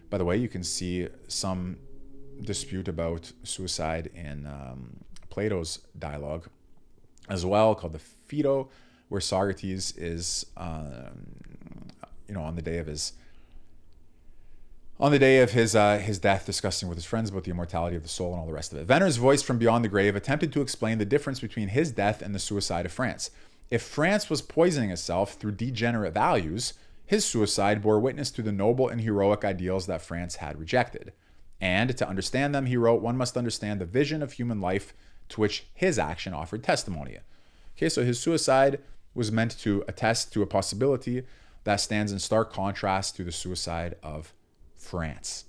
By the way, you can see some dispute about suicide in Plato's dialogue as well, called the Phaedo, where Socrates is, on the day of his death, discussing with his friends about the immortality of the soul and all the rest of it. Venner's voice from beyond the grave attempted to explain the difference between his death and the suicide of France. If France was poisoning itself through degenerate values, his suicide bore witness to the noble and heroic ideals that France had rejected. And to understand them, he wrote, one must understand the vision of human life to which his action offered testimony. Okay, so his suicide was meant to attest to a possibility that stands in stark contrast to the suicide of France.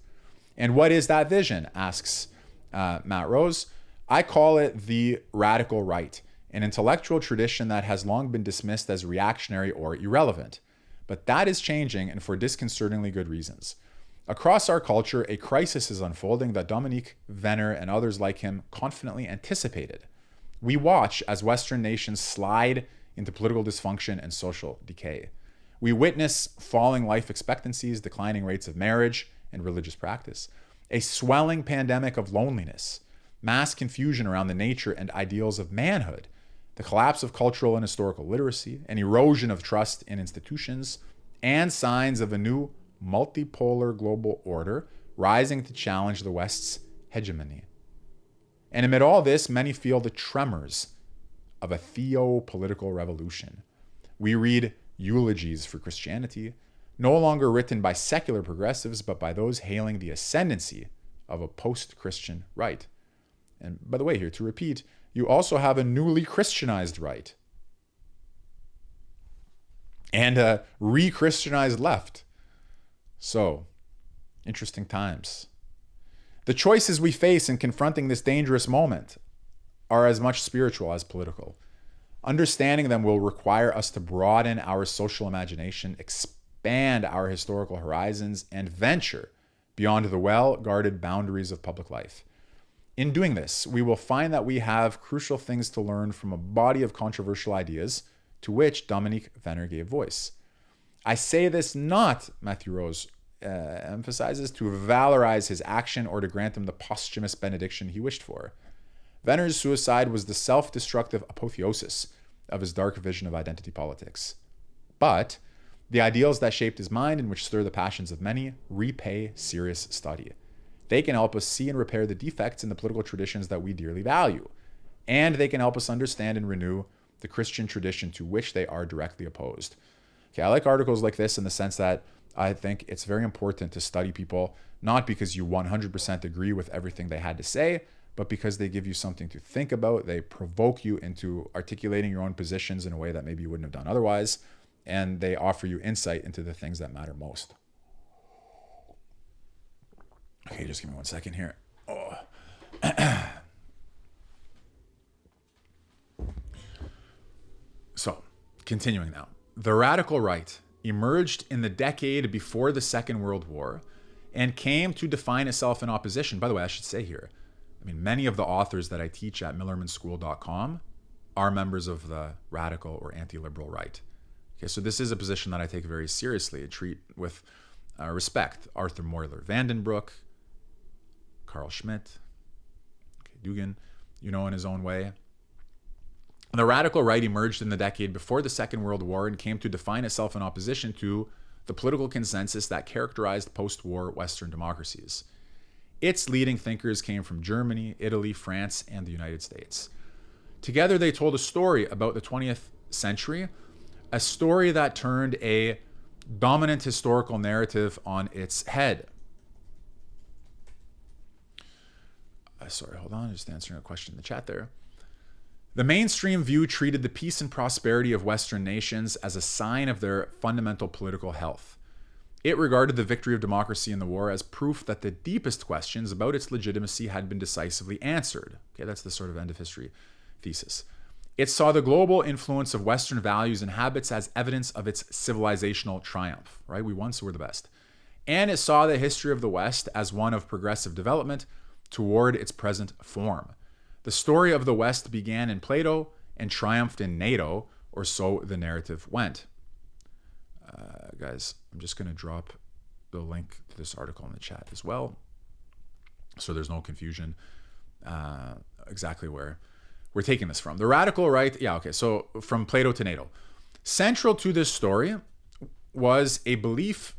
And what is that vision, asks Matt Rose. I call it the radical right, an intellectual tradition that has long been dismissed as reactionary or irrelevant. But that is changing, and for disconcertingly good reasons. Across our culture, a crisis is unfolding that Dominique Venner and others like him confidently anticipated. We watch as Western nations slide into political dysfunction and social decay. We witness falling life expectancies, declining rates of marriage and religious practice, a swelling pandemic of loneliness, mass confusion around the nature and ideals of manhood, the collapse of cultural and historical literacy, an erosion of trust in institutions, and signs of a new multipolar global order rising to challenge the West's hegemony. And amid all this, many feel the tremors of a theo-political revolution. We read eulogies for Christianity, no longer written by secular progressives, but by those hailing the ascendancy of a post-Christian right. And by the way, here to repeat, you also have a newly Christianized right and a re-Christianized left. So, interesting times. The choices we face in confronting this dangerous moment are as much spiritual as political. Understanding them will require us to broaden our social imagination, expand our historical horizons, and venture beyond the well-guarded boundaries of public life. In doing this, we will find that we have crucial things to learn from a body of controversial ideas to which Dominique Venner gave voice. I say this not, Matthew Rose emphasizes, to valorize his action or to grant him the posthumous benediction he wished for. Venner's suicide was the self-destructive apotheosis of his dark vision of identity politics. But the ideals that shaped his mind and which stir the passions of many repay serious study. They can help us see and repair the defects in the political traditions that we dearly value. And they can help us understand and renew the Christian tradition to which they are directly opposed. Okay, I like articles like this in the sense that I think it's very important to study people, not because you 100% agree with everything they had to say, but because they give you something to think about. They provoke you into articulating your own positions in a way that maybe you wouldn't have done otherwise. And they offer you insight into the things that matter most. Okay, just give me 1 second here. Oh. So, continuing now. The radical right emerged in the decade before the Second World War and came to define itself in opposition. By the way, I should say here, many of the authors that I teach at millermanschool.com are members of the radical or anti-liberal right. Okay, so this is a position that I take very seriously. I treat with respect. Arthur Moyler Vandenbroek, Carl Schmitt, Dugan, in his own way. The radical right emerged in the decade before the Second World War and came to define itself in opposition to the political consensus that characterized post-war Western democracies. Its leading thinkers came from Germany, Italy, France, and the United States. Together, they told a story about the 20th century, a story that turned a dominant historical narrative on its head. Sorry, hold on, just answering a question in the chat there. The mainstream view treated the peace and prosperity of Western nations as a sign of their fundamental political health. It regarded the victory of democracy in the war as proof that the deepest questions about its legitimacy had been decisively answered. Okay, that's the sort of end of history thesis. It saw the global influence of Western values and habits as evidence of its civilizational triumph, right? We won, so we're the best. And it saw the history of the West as one of progressive development toward its present form. The story of the West began in Plato and triumphed in NATO, or so the narrative went. Guys, I'm just going to drop the link to this article in the chat as well, so there's no confusion exactly where we're taking this from. The radical right, so from Plato to NATO. Central to this story was a belief.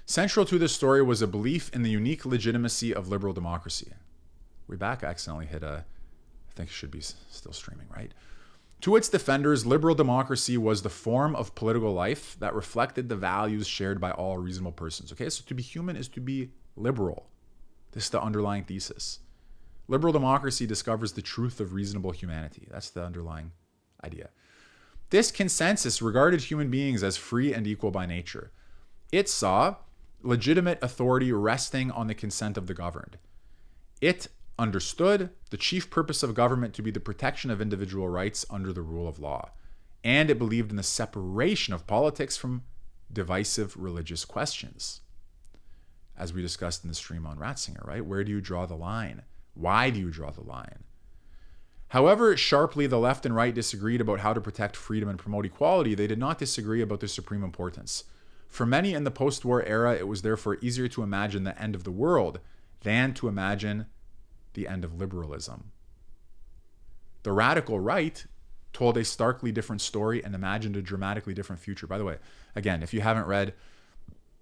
Central to this story was a belief in the unique legitimacy of liberal democracy. We back, I accidentally hit I think it should be still streaming, right? To its defenders, liberal democracy was the form of political life that reflected the values shared by all reasonable persons. Okay, so to be human is to be liberal. This is the underlying thesis. Liberal democracy discovers the truth of reasonable humanity. That's the underlying idea. This consensus regarded human beings as free and equal by nature. It saw legitimate authority resting on the consent of the governed. It understood the chief purpose of government to be the protection of individual rights under the rule of law. And it believed in the separation of politics from divisive religious questions. As we discussed in the stream on Ratzinger, right? Where do you draw the line? Why do you draw the line? However sharply the left and right disagreed about how to protect freedom and promote equality, they did not disagree about their supreme importance. For many in the post-war era, it was therefore easier to imagine the end of the world than to imagine the end of liberalism. The radical right told a starkly different story and imagined a dramatically different future. By the way, again, if you haven't read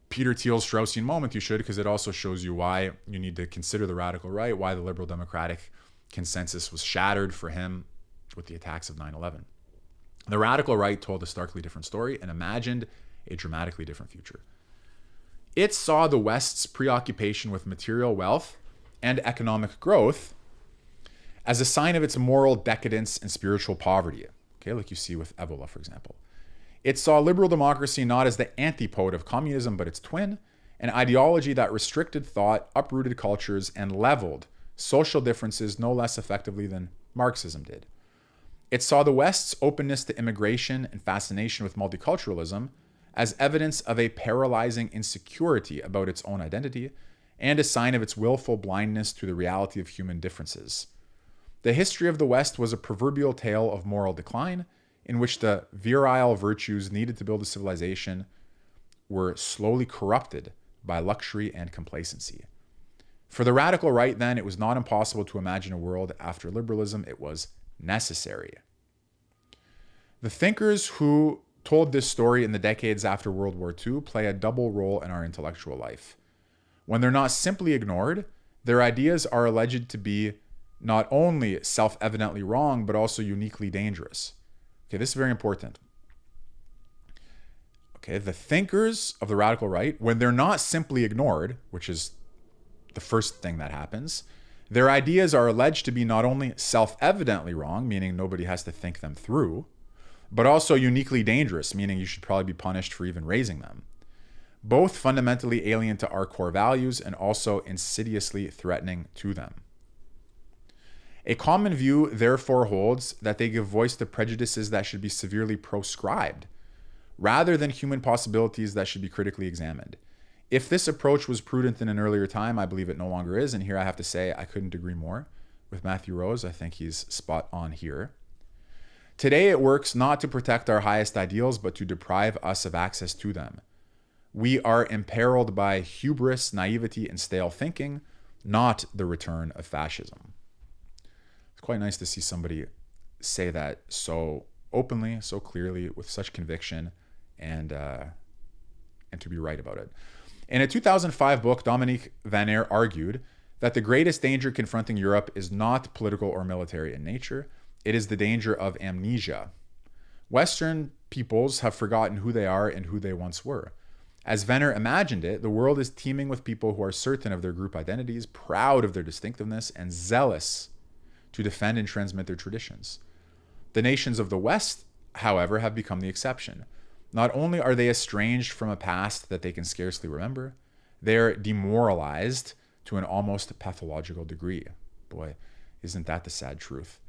Peter Thiel's Straussian Moment, you should, because it also shows you why you need to consider the radical right, why the liberal democratic consensus was shattered for him with the attacks of 9/11. The radical right told a starkly different story and imagined a dramatically different future. It saw the West's preoccupation with material wealth and economic growth as a sign of its moral decadence and spiritual poverty. Okay, like you see with Ebola, for example. It saw liberal democracy not as the antipode of communism, but its twin, an ideology that restricted thought, uprooted cultures, and leveled social differences no less effectively than Marxism did. It saw the West's openness to immigration and fascination with multiculturalism as evidence of a paralyzing insecurity about its own identity and a sign of its willful blindness to the reality of human differences. The history of the West was a proverbial tale of moral decline, in which the virile virtues needed to build a civilization were slowly corrupted by luxury and complacency. For the radical right, then, it was not impossible to imagine a world after liberalism. It was necessary. The thinkers who told this story in the decades after World War II play a double role in our intellectual life. When they're not simply ignored, their ideas are alleged to be not only self-evidently wrong, but also uniquely dangerous. Okay, this is very important. Okay, the thinkers of the radical right, when they're not simply ignored, which is the first thing that happens, their ideas are alleged to be not only self-evidently wrong, meaning nobody has to think them through, but also uniquely dangerous, meaning you should probably be punished for even raising them. Both fundamentally alien to our core values and also insidiously threatening to them. A common view therefore holds that they give voice to prejudices that should be severely proscribed, rather than human possibilities that should be critically examined. If this approach was prudent in an earlier time, I believe it no longer is, and here I have to say I couldn't agree more with Matthew Rose. I think he's spot on here. Today it works not to protect our highest ideals, but to deprive us of access to them. We are imperiled by hubris, naivety, and stale thinking, not the return of fascism. It's quite nice to see somebody say that so openly, so clearly, with such conviction, and to be right about it. In a 2005 book, Dominique Vanner argued that the greatest danger confronting Europe is not political or military in nature. It is the danger of amnesia. Western peoples have forgotten who they are and who they once were. As Venner imagined it, the world is teeming with people who are certain of their group identities, proud of their distinctiveness, and zealous to defend and transmit their traditions. The nations of the West, however, have become the exception. Not only are they estranged from a past that they can scarcely remember, they're demoralized to an almost pathological degree. Boy, isn't that the sad truth?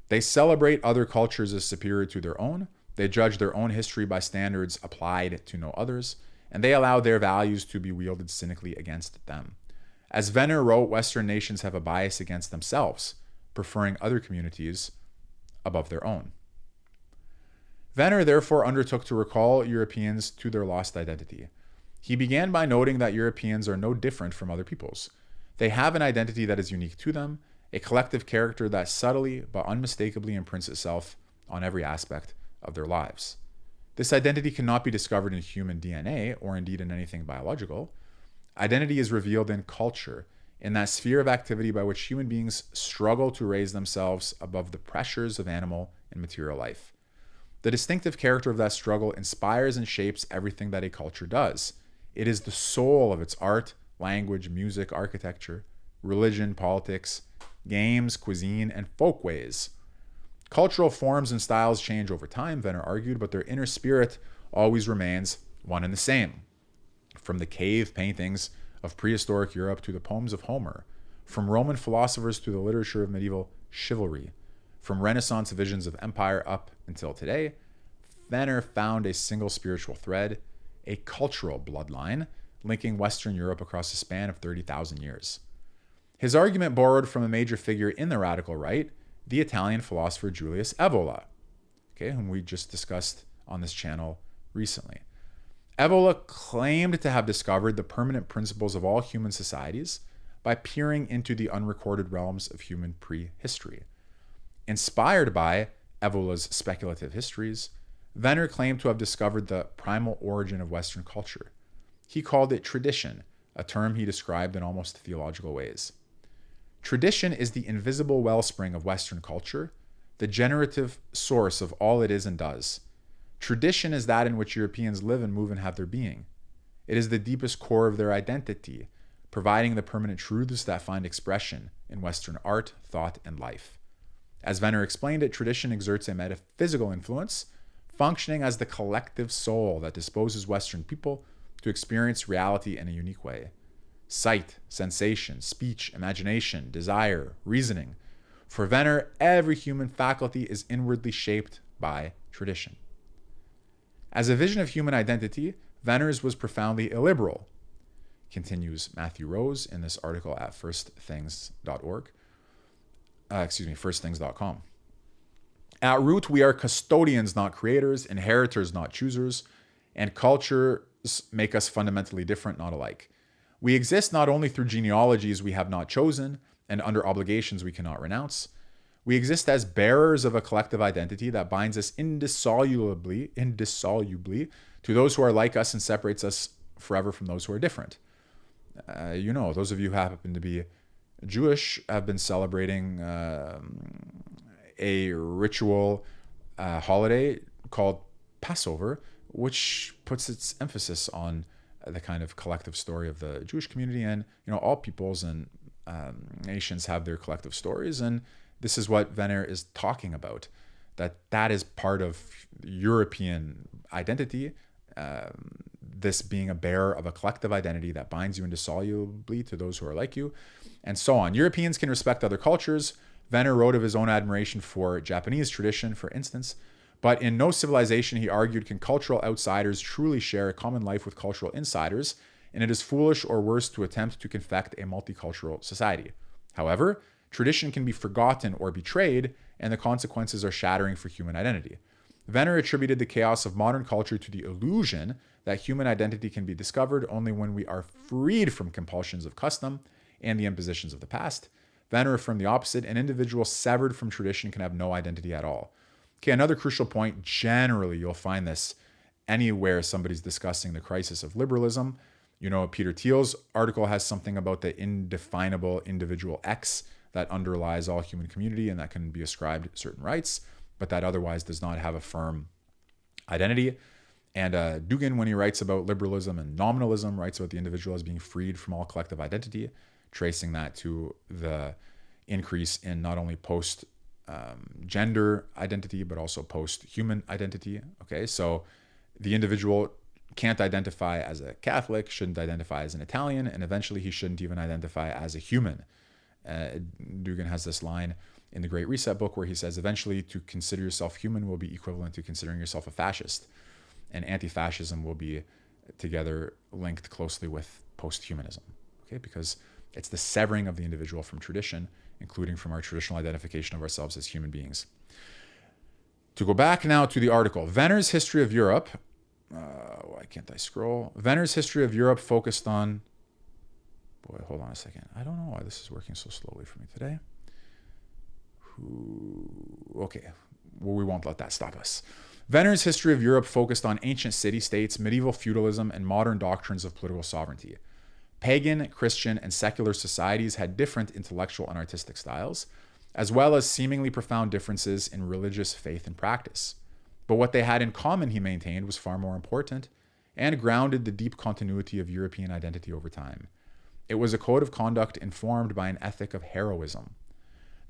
They celebrate other cultures as superior to their own, they judge their own history by standards applied to no others, and they allow their values to be wielded cynically against them. As Venner wrote, Western nations have a bias against themselves, preferring other communities above their own. Venner therefore undertook to recall Europeans to their lost identity. He began by noting that Europeans are no different from other peoples. They have an identity that is unique to them, a collective character that subtly but unmistakably imprints itself on every aspect of their lives. This identity cannot be discovered in human DNA or indeed in anything biological. Identity is revealed in culture, in that sphere of activity by which human beings struggle to raise themselves above the pressures of animal and material life. The distinctive character of that struggle inspires and shapes everything that a culture does. It is the soul of its art, language, music, architecture, religion, politics, games, cuisine, and folkways. Cultural forms and styles change over time, Venner argued, but their inner spirit always remains one and the same. From the cave paintings of prehistoric Europe to the poems of Homer, from Roman philosophers to the literature of medieval chivalry, from Renaissance visions of empire up until today, Venner found a single spiritual thread, a cultural bloodline, linking Western Europe across a span of 30,000 years. His argument borrowed from a major figure in the radical right, the Italian philosopher Julius Evola, whom we just discussed on this channel recently. Evola claimed to have discovered the permanent principles of all human societies by peering into the unrecorded realms of human prehistory. Inspired by Evola's speculative histories, Venner claimed to have discovered the primal origin of Western culture. He called it tradition, a term he described in almost theological ways. Tradition is the invisible wellspring of Western culture, the generative source of all it is and does. Tradition is that in which Europeans live and move and have their being. It is the deepest core of their identity, providing the permanent truths that find expression in Western art, thought, and life. As Venner explained it, tradition exerts a metaphysical influence, functioning as the collective soul that disposes Western people to experience reality in a unique way. Sight, sensation, speech, imagination, desire, reasoning. For Venner, every human faculty is inwardly shaped by tradition. As a vision of human identity, Venner's was profoundly illiberal, continues Matthew Rose in this article at firstthings.com. At root, we are custodians, not creators, inheritors, not choosers, and cultures make us fundamentally different, not alike. We exist not only through genealogies we have not chosen and under obligations we cannot renounce. We exist as bearers of a collective identity that binds us indissolubly to those who are like us and separates us forever from those who are different. Those of you who happen to be Jewish have been celebrating a ritual holiday called Passover, which puts its emphasis on the kind of collective story of the Jewish community. And all peoples and nations have their collective stories, and this is what Venner is talking about, that is part of European identity, this being a bearer of a collective identity that binds you indissolubly to those who are like you, and so on. Europeans can respect other cultures. Venner wrote of his own admiration for Japanese tradition, for instance, but in no civilization, he argued, can cultural outsiders truly share a common life with cultural insiders, and it is foolish or worse to attempt to confect a multicultural society. However, tradition can be forgotten or betrayed, and the consequences are shattering for human identity. Venner attributed the chaos of modern culture to the illusion that human identity can be discovered only when we are freed from compulsions of custom and the impositions of the past. Venner affirmed the opposite. An individual severed from tradition can have no identity at all. Okay, another crucial point, generally you'll find this anywhere somebody's discussing the crisis of liberalism. You know, Peter Thiel's article has something about the indefinable individual X that underlies all human community and that can be ascribed certain rights, but that otherwise does not have a firm identity. And Dugin, when he writes about liberalism and nominalism, writes about the individual as being freed from all collective identity, tracing that to the increase in not only post-gender identity, but also post-human identity. Okay, so the individual can't identify as a Catholic, shouldn't identify as an Italian, and eventually he shouldn't even identify as a human. Dugin has this line in the Great Reset book where he says, eventually to consider yourself human will be equivalent to considering yourself a fascist. And anti-fascism will be together linked closely with post-humanism, okay? Because it's the severing of the individual from tradition, including from our traditional identification of ourselves as human beings. To go back now to the article, Venner's History of Europe. Why can't I scroll? Venner's History of Europe focused on... Boy, hold on a second. I don't know why this is working so slowly for me today. Okay, well, we won't let that stop us. Venner's History of Europe focused on ancient city-states, medieval feudalism, and modern doctrines of political sovereignty. Pagan, Christian, and secular societies had different intellectual and artistic styles, as well as seemingly profound differences in religious faith and practice. But what they had in common, he maintained, was far more important and grounded the deep continuity of European identity over time. It was a code of conduct informed by an ethic of heroism.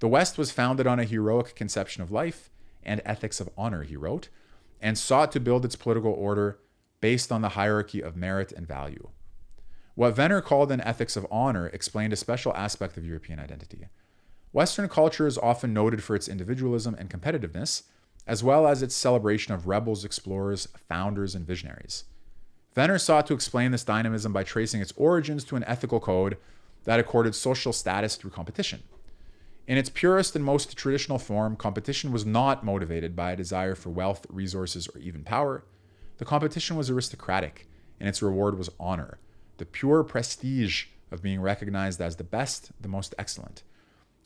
The West was founded on a heroic conception of life and ethics of honor, he wrote, and sought to build its political order based on the hierarchy of merit and value. What Venner called an ethics of honor explained a special aspect of European identity. Western culture is often noted for its individualism and competitiveness, as well as its celebration of rebels, explorers, founders, and visionaries. Venner sought to explain this dynamism by tracing its origins to an ethical code that accorded social status through competition. In its purest and most traditional form, competition was not motivated by a desire for wealth, resources, or even power. The competition was aristocratic, and its reward was honor, the pure prestige of being recognized as the best, the most excellent.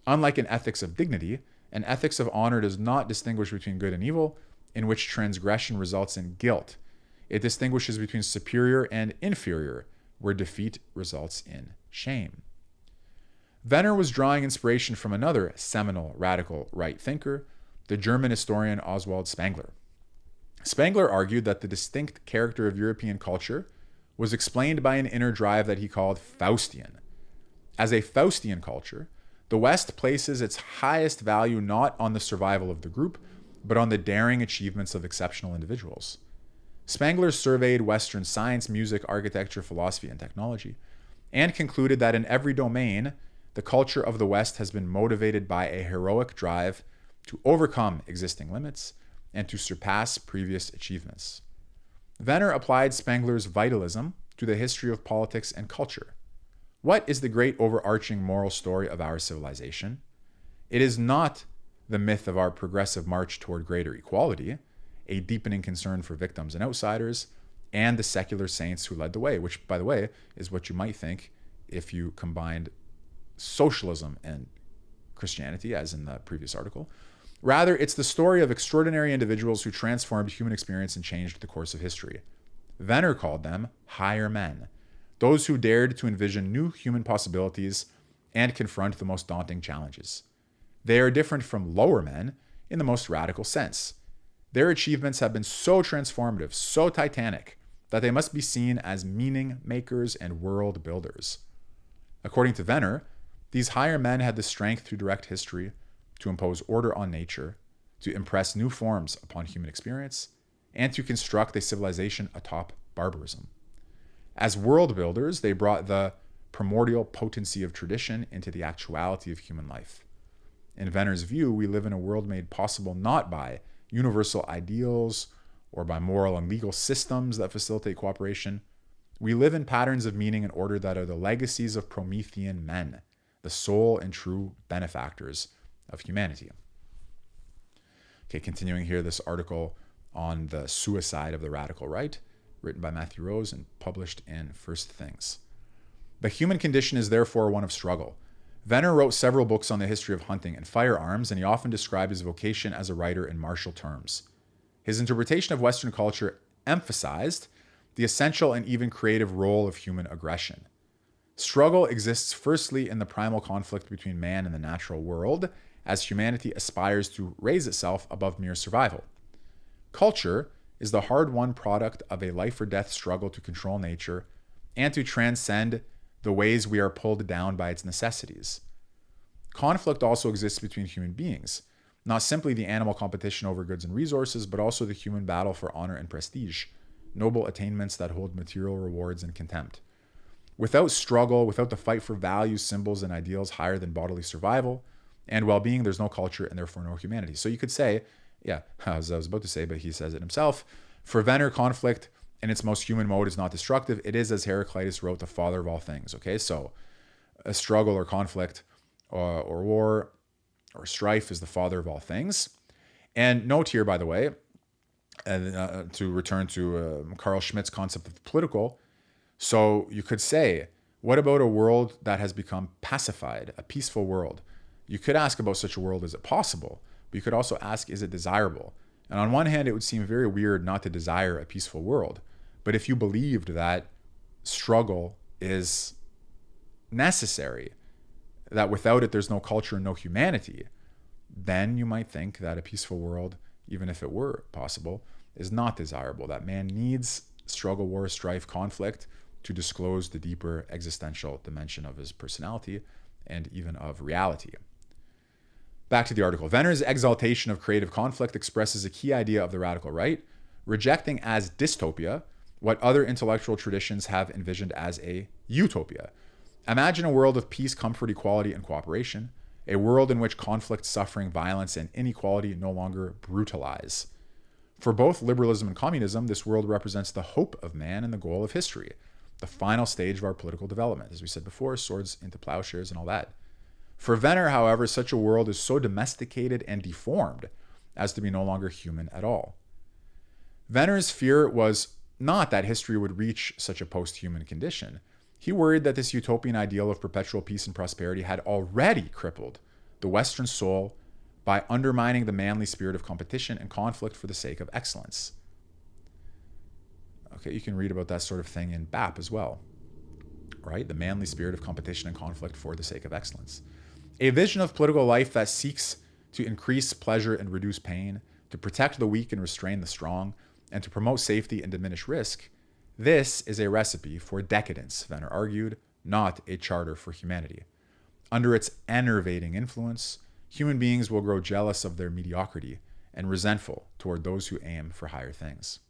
Unlike an ethics of dignity, an ethics of honor does not distinguish between good and evil, in which transgression results in guilt. It distinguishes between superior and inferior, where defeat results in shame. Venner was drawing inspiration from another seminal radical right thinker, the German historian Oswald Spengler. Spengler argued that the distinct character of European culture was explained by an inner drive that he called Faustian. As a Faustian culture, the West places its highest value not on the survival of the group, but on the daring achievements of exceptional individuals. Spengler surveyed Western science, music, architecture, philosophy, and technology, and concluded that in every domain, the culture of the West has been motivated by a heroic drive to overcome existing limits and to surpass previous achievements. Venner applied Spengler's vitalism to the history of politics and culture. What is the great overarching moral story of our civilization? It is not the myth of our progressive march toward greater equality, a deepening concern for victims and outsiders, and the secular saints who led the way, which, by the way, is what you might think if you combined socialism and Christianity, as in the previous article. Rather, it's the story of extraordinary individuals who transformed human experience and changed the course of history. Venner called them higher men, those who dared to envision new human possibilities and confront the most daunting challenges. They are different from lower men in the most radical sense. Their achievements have been so transformative, so titanic, that they must be seen as meaning makers and world builders. According to Venner, these higher men had the strength to direct history, to impose order on nature, to impress new forms upon human experience, and to construct a civilization atop barbarism. As world builders, they brought the primordial potency of tradition into the actuality of human life. In Venner's view, we live in a world made possible not by universal ideals or by moral and legal systems that facilitate cooperation. We live in patterns of meaning and order that are the legacies of Promethean men, the sole and true benefactors of humanity. Okay, continuing here, this article on the suicide of the radical right, written by Matthew Rose and published in First Things. The human condition is therefore one of struggle. Venner wrote several books on the history of hunting and firearms, and he often described his vocation as a writer in martial terms. His interpretation of Western culture emphasized the essential and even creative role of human aggression. Struggle exists firstly in the primal conflict between man and the natural world, as humanity aspires to raise itself above mere survival. Culture is the hard-won product of a life-or-death struggle to control nature and to transcend the ways we are pulled down by its necessities. Conflict also exists between human beings, not simply the animal competition over goods and resources, but also the human battle for honor and prestige, noble attainments that hold material rewards in contempt. Without struggle, without the fight for values, symbols, and ideals higher than bodily survival and well-being, there's no culture and therefore no humanity. So you could say, as I was about to say, but he says it himself, for Venner, conflict in its most human mode is not destructive. It is, as Heraclitus wrote, the father of all things. Okay, so a struggle or conflict or war or strife is the father of all things. And note here, by the way, to return to Carl Schmitt's concept of the political, so you could say, what about a world that has become pacified, a peaceful world? You could ask about such a world, is it possible? But you could also ask, is it desirable? And on one hand, it would seem very weird not to desire a peaceful world. But if you believed that struggle is necessary, that without it there's no culture and no humanity, then you might think that a peaceful world, even if it were possible, is not desirable, that man needs struggle, war, strife, conflict to disclose the deeper existential dimension of his personality and even of reality. Back to the article. Venner's exaltation of creative conflict expresses a key idea of the radical right, rejecting as dystopia what other intellectual traditions have envisioned as a utopia. Imagine a world of peace, comfort, equality, and cooperation, a world in which conflict, suffering, violence, and inequality no longer brutalize. For both liberalism and communism, this world represents the hope of man and the goal of history, the final stage of our political development. As we said before, swords into plowshares and all that. For Venner, however, such a world is so domesticated and deformed as to be no longer human at all. Venner's fear was not that history would reach such a post-human condition. He worried that this utopian ideal of perpetual peace and prosperity had already crippled the Western soul by undermining the manly spirit of competition and conflict for the sake of excellence. Okay, you can read about that sort of thing in BAP as well, right? The manly spirit of competition and conflict for the sake of excellence. A vision of political life that seeks to increase pleasure and reduce pain, to protect the weak and restrain the strong, and to promote safety and diminish risk. This is a recipe for decadence, Venner argued, not a charter for humanity. Under its enervating influence, human beings will grow jealous of their mediocrity and resentful toward those who aim for higher things.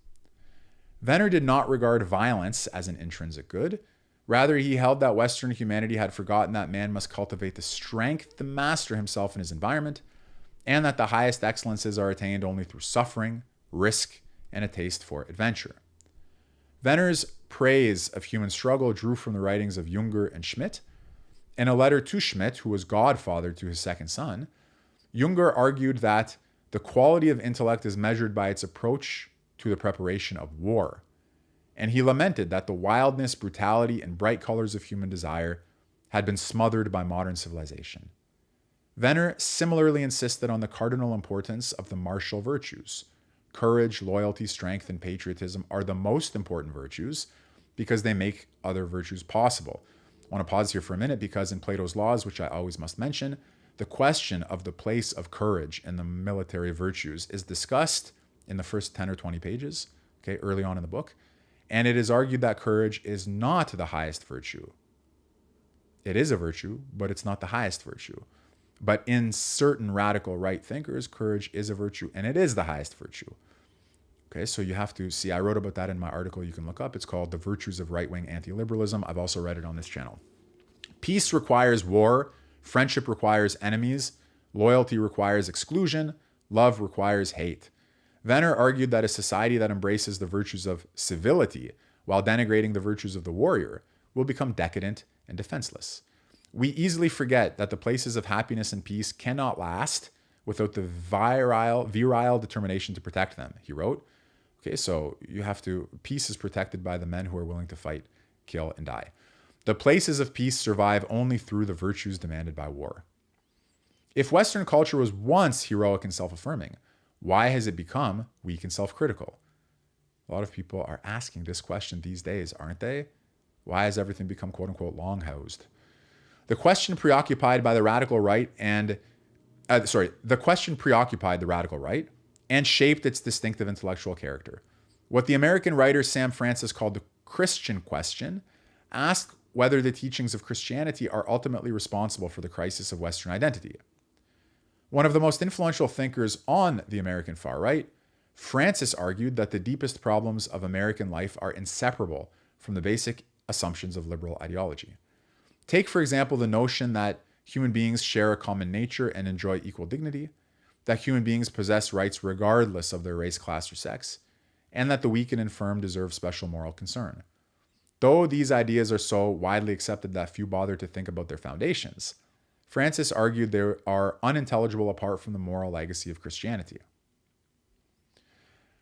Venner did not regard violence as an intrinsic good. Rather, he held that Western humanity had forgotten that man must cultivate the strength to master himself and his environment, and that the highest excellences are attained only through suffering, risk, and a taste for adventure. Venner's praise of human struggle drew from the writings of Junger and Schmitt. In a letter to Schmitt, who was godfather to his second son, Junger argued that the quality of intellect is measured by its approach to the preparation of war. And he lamented that the wildness, brutality, and bright colors of human desire had been smothered by modern civilization. Venner similarly insisted on the cardinal importance of the martial virtues. Courage, loyalty, strength, and patriotism are the most important virtues because they make other virtues possible. I want to pause here for a minute because in Plato's Laws, which I always must mention, the question of the place of courage in the military virtues is discussed in the first 10 or 20 pages, okay, early on in the book. And it is argued that courage is not the highest virtue. It is a virtue, but it's not the highest virtue. But in certain radical right thinkers, courage is a virtue, and it is the highest virtue. Okay, so you have to see, I wrote about that in my article you can look up. It's called The Virtues of Right-Wing Anti-Liberalism. I've also read it on this channel. Peace requires war. Friendship requires enemies. Loyalty requires exclusion. Love requires hate. Venner argued that a society that embraces the virtues of civility while denigrating the virtues of the warrior will become decadent and defenseless. We easily forget that the places of happiness and peace cannot last without the virile determination to protect them, he wrote. Okay, so peace is protected by the men who are willing to fight, kill, and die. The places of peace survive only through the virtues demanded by war. If Western culture was once heroic and self-affirming, why has it become weak and self-critical? A lot of people are asking this question these days, aren't they? Why has everything become quote-unquote long-housed? The question preoccupied the radical right and shaped its distinctive intellectual character. What the American writer Sam Francis called the Christian question asked whether the teachings of Christianity are ultimately responsible for the crisis of Western identity. One of the most influential thinkers on the American far right, Francis argued that the deepest problems of American life are inseparable from the basic assumptions of liberal ideology. Take, for example, the notion that human beings share a common nature and enjoy equal dignity, that human beings possess rights regardless of their race, class, or sex, and that the weak and infirm deserve special moral concern. Though these ideas are so widely accepted that few bother to think about their foundations, Francis argued they are unintelligible apart from the moral legacy of Christianity.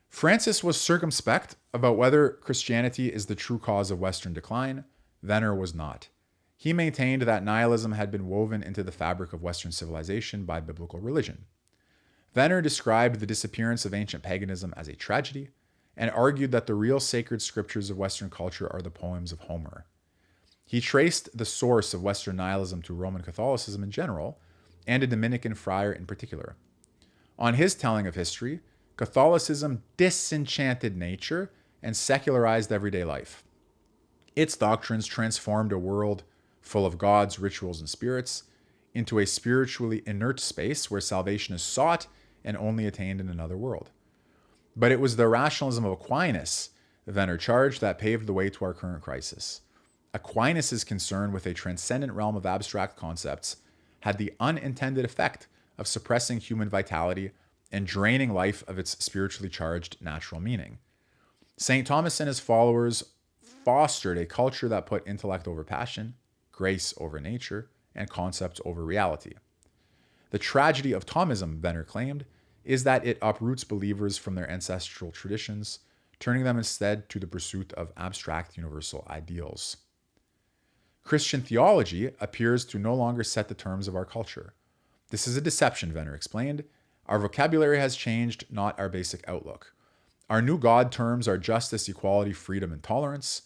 Francis was circumspect about whether Christianity is the true cause of Western decline. Venner was not. He maintained that nihilism had been woven into the fabric of Western civilization by biblical religion. Venner described the disappearance of ancient paganism as a tragedy and argued that the real sacred scriptures of Western culture are the poems of Homer. He traced the source of Western nihilism to Roman Catholicism in general, and a Dominican friar in particular. On his telling of history, Catholicism disenchanted nature and secularized everyday life. Its doctrines transformed a world full of gods, rituals, and spirits into a spiritually inert space where salvation is sought and only attained in another world. But it was the rationalism of Aquinas, Venner charged, that paved the way to our current crisis. Aquinas' concern with a transcendent realm of abstract concepts had the unintended effect of suppressing human vitality and draining life of its spiritually charged natural meaning. St. Thomas and his followers fostered a culture that put intellect over passion, grace over nature, and concepts over reality. The tragedy of Thomism, Venner claimed, is that it uproots believers from their ancestral traditions, turning them instead to the pursuit of abstract universal ideals. Christian theology appears to no longer set the terms of our culture. This is a deception, Venner explained. Our vocabulary has changed, not our basic outlook. Our new God terms are justice, equality, freedom, and tolerance,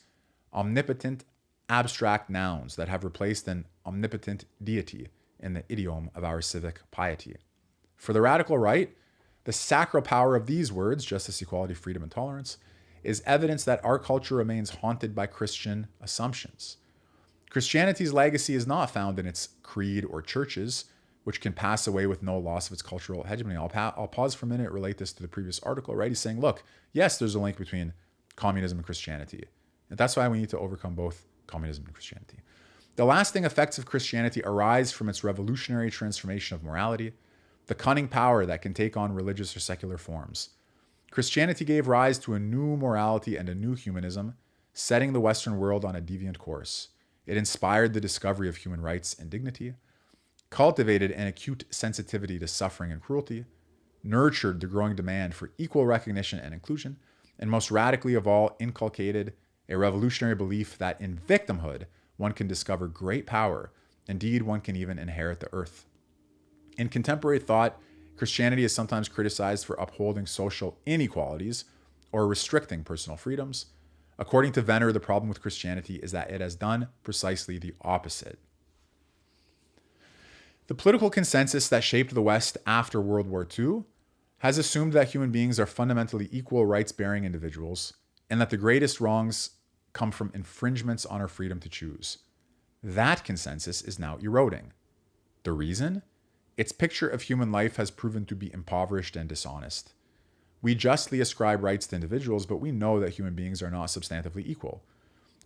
omnipotent, abstract nouns that have replaced an omnipotent deity in the idiom of our civic piety. For the radical right, the sacral power of these words, justice, equality, freedom, and tolerance, is evidence that our culture remains haunted by Christian assumptions. Christianity's legacy is not found in its creed or churches, which can pass away with no loss of its cultural hegemony. I'll pause for a minute, relate this to the previous article, right? He's saying, look, yes, there's a link between communism and Christianity. And that's why we need to overcome both communism and Christianity. The lasting effects of Christianity arise from its revolutionary transformation of morality, the cunning power that can take on religious or secular forms. Christianity gave rise to a new morality and a new humanism, setting the Western world on a deviant course. It inspired the discovery of human rights and dignity, cultivated an acute sensitivity to suffering and cruelty, nurtured the growing demand for equal recognition and inclusion, and most radically of all, inculcated a revolutionary belief that in victimhood, one can discover great power. Indeed, one can even inherit the earth. In contemporary thought, Christianity is sometimes criticized for upholding social inequalities or restricting personal freedoms. According to Venner, the problem with Christianity is that it has done precisely the opposite. The political consensus that shaped the West after World War II has assumed that human beings are fundamentally equal rights-bearing individuals and that the greatest wrongs come from infringements on our freedom to choose. That consensus is now eroding. The reason? Its picture of human life has proven to be impoverished and dishonest. We justly ascribe rights to individuals, but we know that human beings are not substantively equal.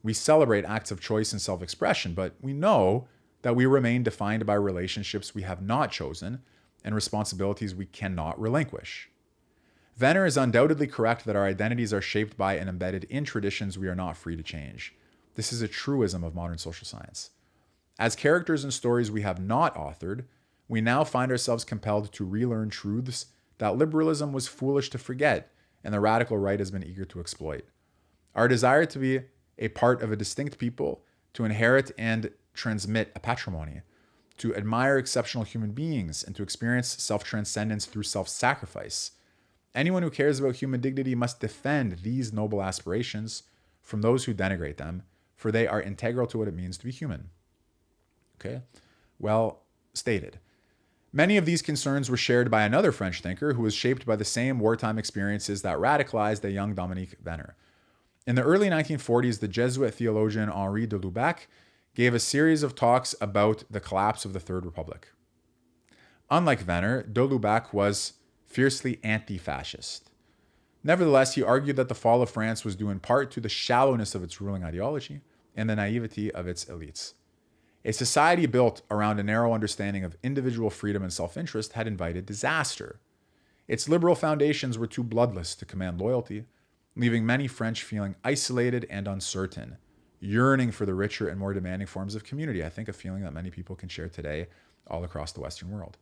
We celebrate acts of choice and self-expression, but we know that we remain defined by relationships we have not chosen and responsibilities we cannot relinquish. Venner is undoubtedly correct that our identities are shaped by and embedded in traditions we are not free to change. This is a truism of modern social science. As characters in stories we have not authored, we now find ourselves compelled to relearn truths that liberalism was foolish to forget and the radical right has been eager to exploit. Our desire to be a part of a distinct people to inherit and transmit a patrimony, to admire exceptional human beings, and to experience self-transcendence through self-sacrifice. Anyone who cares about human dignity must defend these noble aspirations from those who denigrate them, for they are integral to what it means to be human. Okay, well stated. Many of these concerns were shared by another French thinker who was shaped by the same wartime experiences that radicalized the young Dominique Venner. In the early 1940s, the Jesuit theologian Henri de Lubac gave a series of talks about the collapse of the Third Republic. Unlike Venner, de Lubac was fiercely anti-fascist. Nevertheless, he argued that the fall of France was due in part to the shallowness of its ruling ideology and the naivety of its elites. A society built around a narrow understanding of individual freedom and self-interest had invited disaster. Its liberal foundations were too bloodless to command loyalty, leaving many French feeling isolated and uncertain, yearning for the richer and more demanding forms of community. I think a feeling that many people can share today all across the Western world.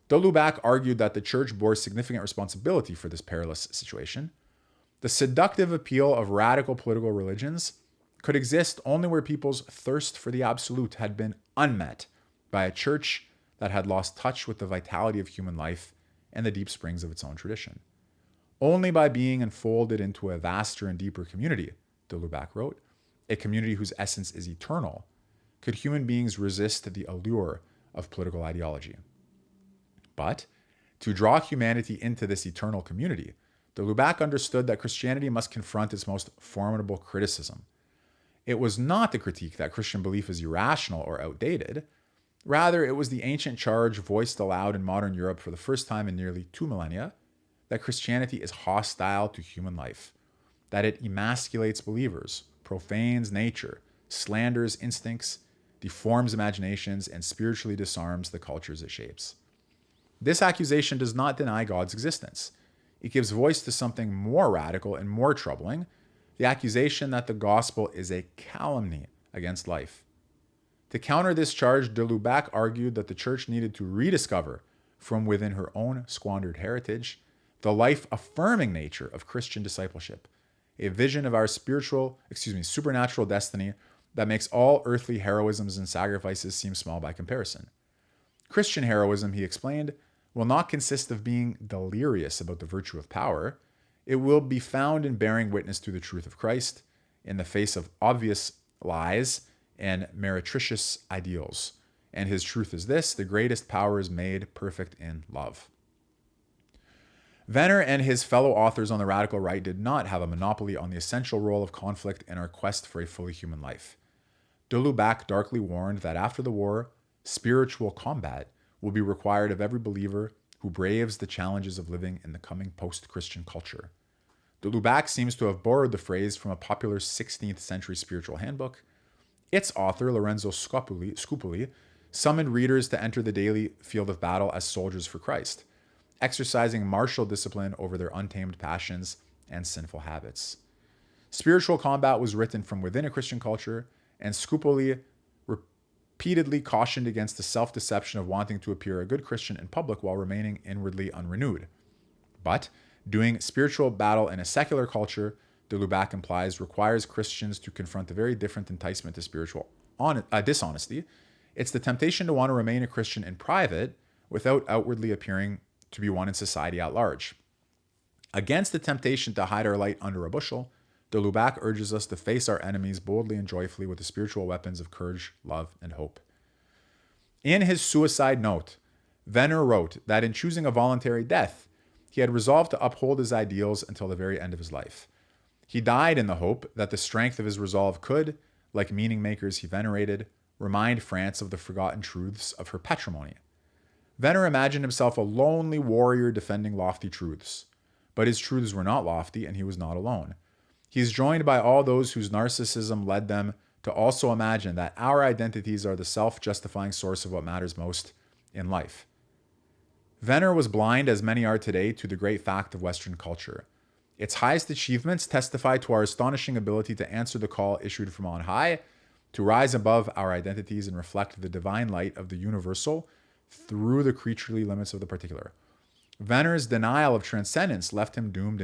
De Lubac argued that the church bore significant responsibility for this perilous situation. The seductive appeal of radical political religions could exist only where people's thirst for the absolute had been unmet by a church that had lost touch with the vitality of human life and the deep springs of its own tradition. Only by being enfolded into a vaster and deeper community, de Lubac wrote, a community whose essence is eternal, could human beings resist the allure of political ideology. But to draw humanity into this eternal community, de Lubac understood that Christianity must confront its most formidable criticism. It was not the critique that Christian belief is irrational or outdated. Rather, it was the ancient charge voiced aloud in modern Europe for the first time in nearly 2 millennia that Christianity is hostile to human life, that it emasculates believers, profanes nature, slanders instincts, deforms imaginations, and spiritually disarms the cultures it shapes. This accusation does not deny God's existence. It gives voice to something more radical and more troubling, the accusation that the gospel is a calumny against life. To counter this charge, de Lubac argued that the church needed to rediscover from within her own squandered heritage the life-affirming nature of Christian discipleship, a vision of our supernatural destiny that makes all earthly heroisms and sacrifices seem small by comparison. Christian heroism, he explained, will not consist of being delirious about the virtue of power. It will be found in bearing witness to the truth of Christ in the face of obvious lies and meretricious ideals. And his truth is this: the greatest power is made perfect in love. Venner and his fellow authors on the radical right did not have a monopoly on the essential role of conflict in our quest for a fully human life. De Lubac darkly warned that after the war, spiritual combat will be required of every believer who braves the challenges of living in the coming post-Christian culture. De Lubac seems to have borrowed the phrase from a popular 16th century spiritual handbook. Its author, Lorenzo Scupoli, summoned readers to enter the daily field of battle as soldiers for Christ, exercising martial discipline over their untamed passions and sinful habits. Spiritual combat was written from within a Christian culture, and Scupoli repeatedly cautioned against the self-deception of wanting to appear a good Christian in public while remaining inwardly unrenewed. But doing spiritual battle in a secular culture, de Lubac implies, requires Christians to confront the very different enticement to spiritual dishonesty. It's the temptation to want to remain a Christian in private without outwardly appearing to be one in society at large. Against the temptation to hide our light under a bushel, de Lubac urges us to face our enemies boldly and joyfully with the spiritual weapons of courage, love, and hope. In his suicide note, Venner wrote that in choosing a voluntary death, he had resolved to uphold his ideals until the very end of his life. He died in the hope that the strength of his resolve could, like meaning makers he venerated, remind France of the forgotten truths of her patrimony. Venner imagined himself a lonely warrior defending lofty truths, but his truths were not lofty and he was not alone. He is joined by all those whose narcissism led them to also imagine that our identities are the self-justifying source of what matters most in life. Venner was blind, as many are today, to the great fact of Western culture. Its highest achievements testify to our astonishing ability to answer the call issued from on high, to rise above our identities and reflect the divine light of the universal through the creaturely limits of the particular. Venner's denial of transcendence left him doomed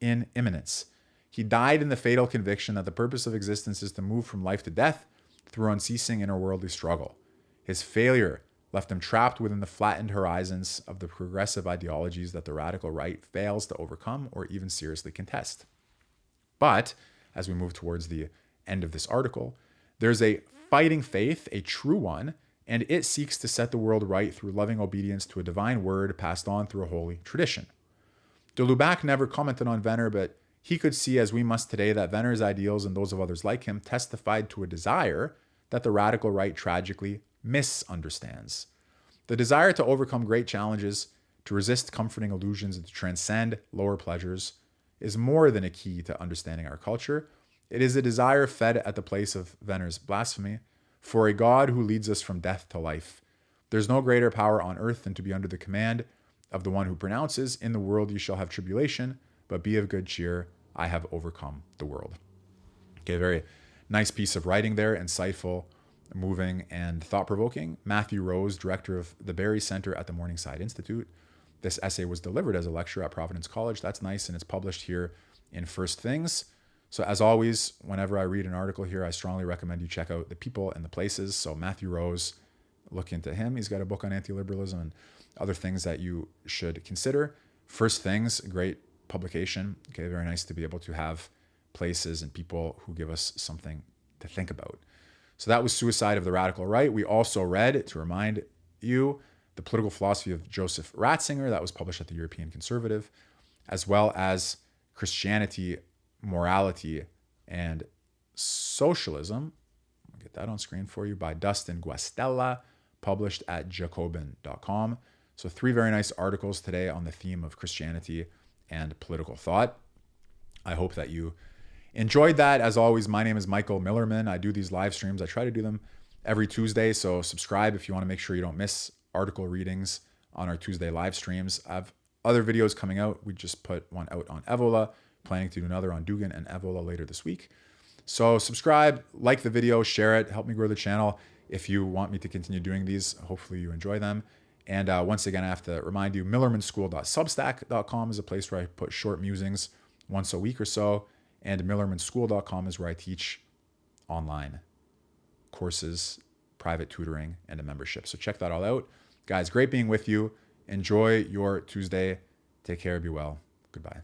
in imminence. He died in the fatal conviction that the purpose of existence is to move from life to death through unceasing inner worldly struggle. His failure left him trapped within the flattened horizons of the progressive ideologies that the radical right fails to overcome or even seriously contest. But as we move towards the end of this article, there's a fighting faith, a true one, and it seeks to set the world right through loving obedience to a divine word passed on through a holy tradition. De Lubac never commented on Venner, but he could see, as we must today, that Venner's ideals and those of others like him testified to a desire that the radical right tragically misunderstands. The desire to overcome great challenges, to resist comforting illusions, and to transcend lower pleasures is more than a key to understanding our culture. It is a desire fed at the place of Venner's blasphemy for a God who leads us from death to life. There's no greater power on earth than to be under the command of the one who pronounces, "In the world you shall have tribulation, but be of good cheer. I have overcome the world." Okay, very nice piece of writing there, insightful, moving, and thought-provoking. Matthew Rose, director of the Barry Center at the Morningside Institute. This essay was delivered as a lecture at Providence College. That's nice, and it's published here in First Things. So as always, whenever I read an article here, I strongly recommend you check out the people and the places. So Matthew Rose, look into him. He's got a book on anti-liberalism and other things that you should consider. First Things, great publication. Okay, very nice to be able to have places and people who give us something to think about. So that was Suicide of the Radical Right. We also read, to remind you, The Political Philosophy of Joseph Ratzinger. That was published at the European Conservative, as well as Christianity, Morality, and Socialism. I'll get that on screen for you, by Dustin Guastella, published at Jacobin.com. So 3 very nice articles today on the theme of Christianity and political thought. I hope that you enjoyed that. As always, my name is Michael Millerman. I do these live streams. I try to do them every Tuesday, so subscribe if you want to make sure you don't miss article readings on our Tuesday live streams. I have other videos coming out. We just put one out on Evola, planning to do another on Dugan and Evola later this week. So subscribe, like the video, share it, help me grow the channel. If you want me to continue doing these, hopefully you enjoy them. And once again, I have to remind you, millermanschool.substack.com is a place where I put short musings once a week or so. And millermanschool.com is where I teach online courses, private tutoring, and a membership. So check that all out. Guys, great being with you. Enjoy your Tuesday. Take care. Be well. Goodbye.